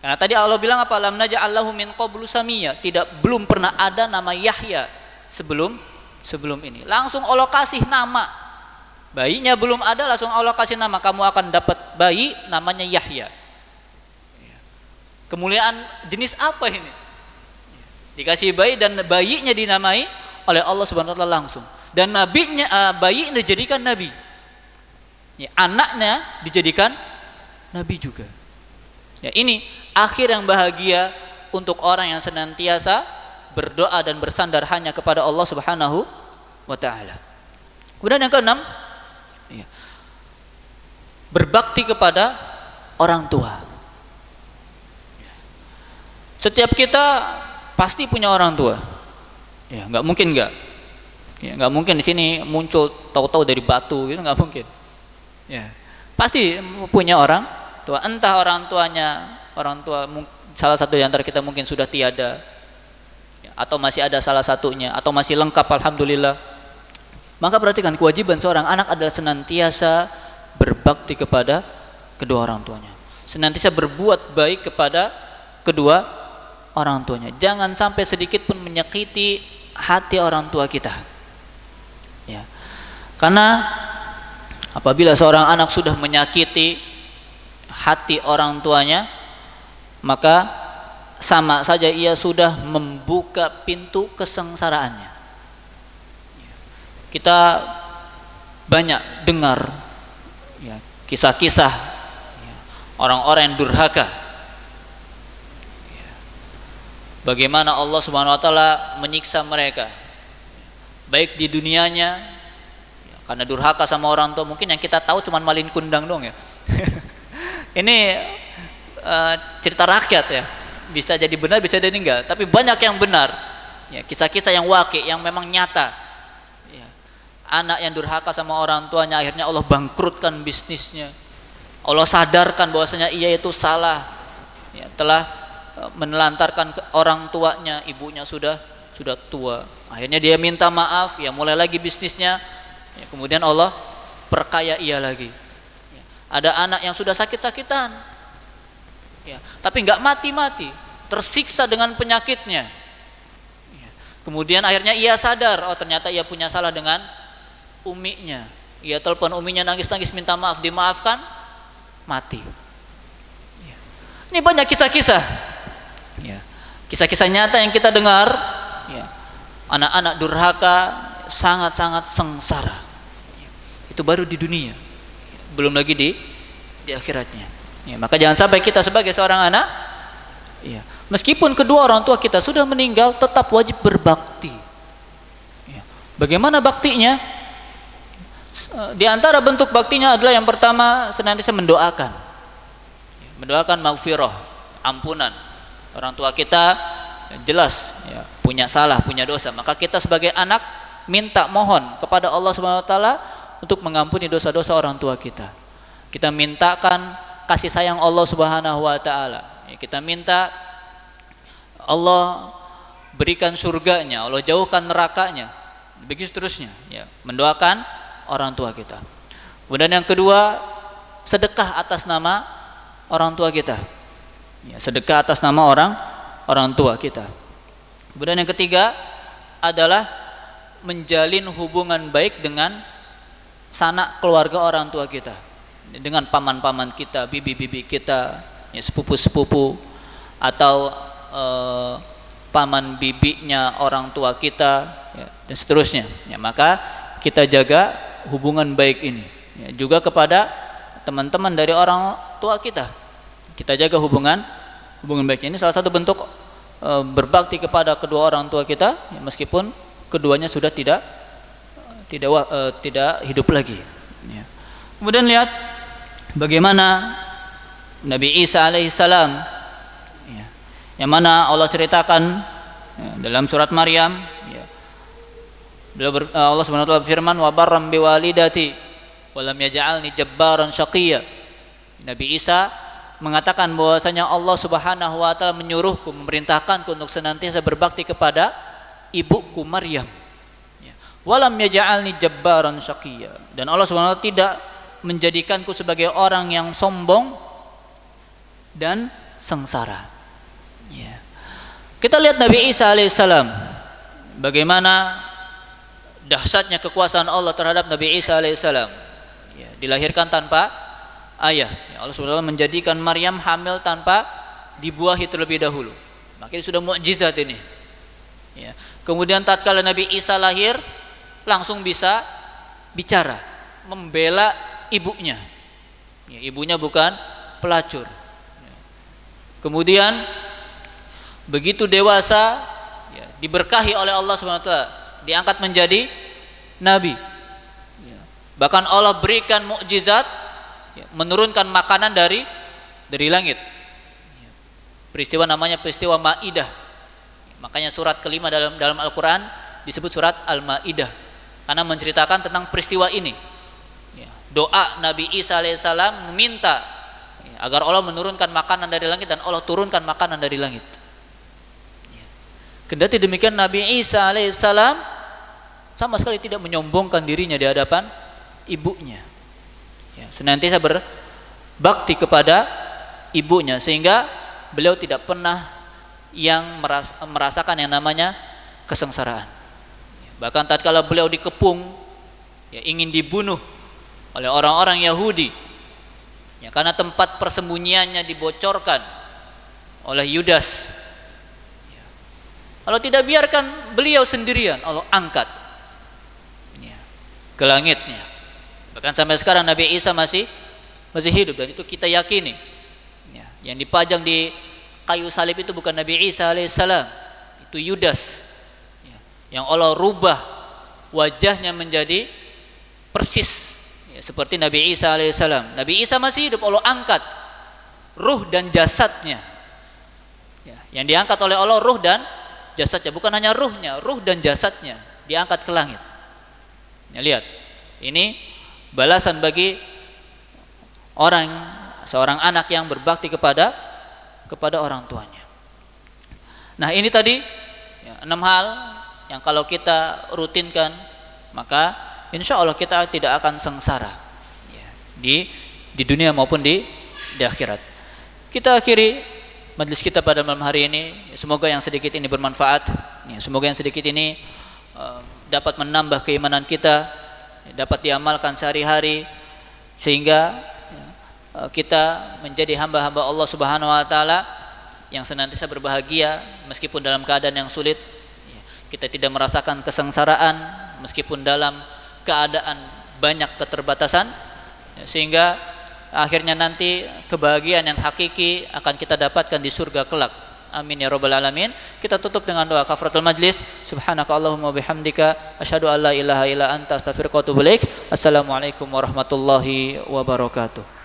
Karena tadi Allah bilang apa? Lam naj'al lahu min qablu samiyya. Belum pernah ada nama Yahya sebelum ini. Langsung Allah kasih nama. Bayinya belum ada, langsung Allah kasih nama. Kamu akan dapat bayi namanya Yahya. Kemuliaan jenis apa ini? Dikasih bayi dan bayinya dinamai oleh Allah Subhanahu wa taala langsung. Dan bayi dijadikan nabi. Ya, anaknya dijadikan nabi juga. Ya, ini akhir yang bahagia untuk orang yang senantiasa berdoa dan bersandar hanya kepada Allah Subhanahu wa taala. Kemudian yang keenam, ya, berbakti kepada orang tua. Setiap kita pasti punya orang tua. Ya, nggak mungkin nggak. Ya, nggak mungkin di sini muncul tahu-tahu dari batu gitu, nggak mungkin. Ya, pasti punya orang tua. Entah orang tua salah satu di antara kita mungkin sudah tiada, ya, atau masih ada salah satunya, atau masih lengkap alhamdulillah. Maka perhatikan, kewajiban seorang anak adalah senantiasa berbakti kepada kedua orang tuanya, senantiasa berbuat baik kepada kedua orang tuanya. Jangan sampai sedikit pun menyakiti hati orang tua kita. Ya. Karena apabila seorang anak sudah menyakiti hati orang tuanya, maka sama saja ia sudah membuka pintu kesengsaraannya. Kita banyak dengar, ya, kisah-kisah, ya, orang-orang yang durhaka. Ya. Bagaimana Allah Subhanahu wa taala menyiksa mereka, baik di dunianya, ya, karena durhaka sama orang tua. Mungkin yang kita tahu cuma malin kundang dong ya. Ini cerita rakyat ya, bisa jadi benar bisa jadi enggak, tapi banyak yang benar. Ya, kisah-kisah yang waqi', yang memang nyata. Anak yang durhaka sama orang tuanya, akhirnya Allah bangkrutkan bisnisnya. Allah sadarkan bahwasanya ia itu salah, ya, telah menelantarkan orang tuanya, ibunya sudah tua. Akhirnya dia minta maaf, ya mulai lagi bisnisnya. Ya, kemudian Allah perkaya ia lagi. Ya, ada anak yang sudah sakit-sakitan, ya, tapi nggak mati-mati, tersiksa dengan penyakitnya. Ya, kemudian akhirnya ia sadar, oh ternyata ia punya salah dengan uminya. Ia telepon uminya, nangis-nangis minta maaf, dimaafkan, mati. Ya. Ini banyak kisah-kisah, ya, kisah-kisah nyata yang kita dengar. Ya. Anak-anak durhaka sangat-sangat sengsara. Ya. Itu baru di dunia, belum lagi di akhiratnya. Ya. Maka jangan sampai kita sebagai seorang anak, ya, meskipun kedua orang tua kita sudah meninggal, tetap wajib berbakti. Ya. Bagaimana baktinya? Di antara bentuk baktinya adalah yang pertama senantiasa mendoakan. Mendoakan maghfirah, ampunan. Orang tua kita jelas ya, punya salah, punya dosa, maka kita sebagai anak minta, mohon kepada Allah Subhanahu wa taala untuk mengampuni dosa-dosa orang tua kita. Kita mintakan kasih sayang Allah Subhanahu wa taala. Ya, kita minta Allah berikan surganya, Allah jauhkan nerakanya. Begitu seterusnya, ya, mendoakan orang tua kita. Kemudian yang kedua, sedekah atas nama orang tua kita. Ya, sedekah atas nama orang tua kita. Kemudian yang ketiga adalah menjalin hubungan baik dengan sanak keluarga orang tua kita, dengan paman-paman kita, bibi-bibi kita, ya, sepupu-sepupu atau paman bibinya orang tua kita, ya, dan seterusnya. Ya, maka kita jaga hubungan baik ini. Ya, juga kepada teman-teman dari orang tua kita, kita jaga hubungan baik. Ini salah satu bentuk berbakti kepada kedua orang tua kita, ya, meskipun keduanya sudah tidak hidup lagi. Ya. Kemudian lihat bagaimana Nabi Isa alaihissalam, ya, yang mana Allah ceritakan ya, dalam surat Maryam, ya, Allah Subhanahu wa taala berfirman, wa barram biwalidati wa lam yaj'alni jabbaran syaqiyya. Nabi Isa mengatakan bahwasanya Allah Subhanahu wa taala menyuruhku, memerintahkanku untuk senantiasa berbakti kepada ibuku Maryam. Ya. Walam yaj'alni jabbaran syaqiyya. Dan Allah Subhanahu wa taala tidak menjadikanku sebagai orang yang sombong dan sengsara. Ya. Kita lihat Nabi Isa alaihissalam, bagaimana dahsyatnya kekuasaan Allah terhadap Nabi Isa alaihissalam. Ya, dilahirkan tanpa ayah. Ya, Allah SWT menjadikan Maryam hamil tanpa dibuahi terlebih dahulu. Maka itu sudah mukjizat ini. Ya. Kemudian tatkala Nabi Isa lahir, langsung bisa bicara, membela ibunya. Ya, ibunya bukan pelacur. Ya. Kemudian begitu dewasa, ya, diberkahi oleh Allah SWT, diangkat menjadi nabi. Ya. Bahkan Allah berikan mukjizat, ya, menurunkan makanan dari langit. Ya. Peristiwa namanya peristiwa Maidah. Ya, makanya surat kelima dalam Al-Quran disebut surat Al-Maidah, karena menceritakan tentang peristiwa ini. Ya. Doa Nabi Isa alaihissalam meminta, ya, agar Allah menurunkan makanan dari langit, dan Allah turunkan makanan dari langit. Kendati demikian Nabi Isa alaihissalam sama sekali tidak menyombongkan dirinya di hadapan ibunya. Ya, senantiasa berbakti kepada ibunya, sehingga beliau tidak pernah yang merasakan yang namanya kesengsaraan. Bahkan tatkala beliau dikepung, ya, ingin dibunuh oleh orang-orang Yahudi, ya, karena tempat persembunyiannya dibocorkan oleh Yudas. Allah tidak biarkan beliau sendirian, Allah angkat, ya, ke langitnya. Bahkan sampai sekarang Nabi Isa masih hidup, dan itu kita yakini. Ya, yang dipajang di kayu salib itu bukan Nabi Isa alaihissalam, itu Yudas, ya, yang Allah rubah wajahnya menjadi persis, ya, seperti Nabi Isa alaihissalam. Nabi Isa masih hidup, Allah angkat ruh dan jasadnya. Ya, yang diangkat oleh Allah ruh dan jasadnya, bukan hanya ruhnya, ruh dan jasadnya diangkat ke langit. Ya, lihat, ini balasan bagi seorang anak yang berbakti kepada orang tuanya. Nah, ini tadi, ya, 6 hal yang kalau kita rutinkan, maka insya Allah kita tidak akan sengsara, ya, di dunia maupun di akhirat. Kita akhiri majlis kita pada malam hari ini. Semoga yang sedikit ini bermanfaat, ya, semoga yang sedikit ini dapat menambah keimanan kita, ya, dapat diamalkan sehari-hari, sehingga, ya, kita menjadi hamba-hamba Allah Subhanahu wa taala yang senantiasa berbahagia meskipun dalam keadaan yang sulit. Ya, kita tidak merasakan kesengsaraan meskipun dalam keadaan banyak keterbatasan, ya, sehingga akhirnya nanti kebahagiaan yang hakiki akan kita dapatkan di surga kelak, Amin ya rabbal alamin. Kita tutup dengan doa kafaratul majlis. Subhanakallahumma bihamdika asyhadu an la ilaha illa anta astaghfiruka wa atubu ilaik. Assalamualaikum warahmatullahi wabarakatuh.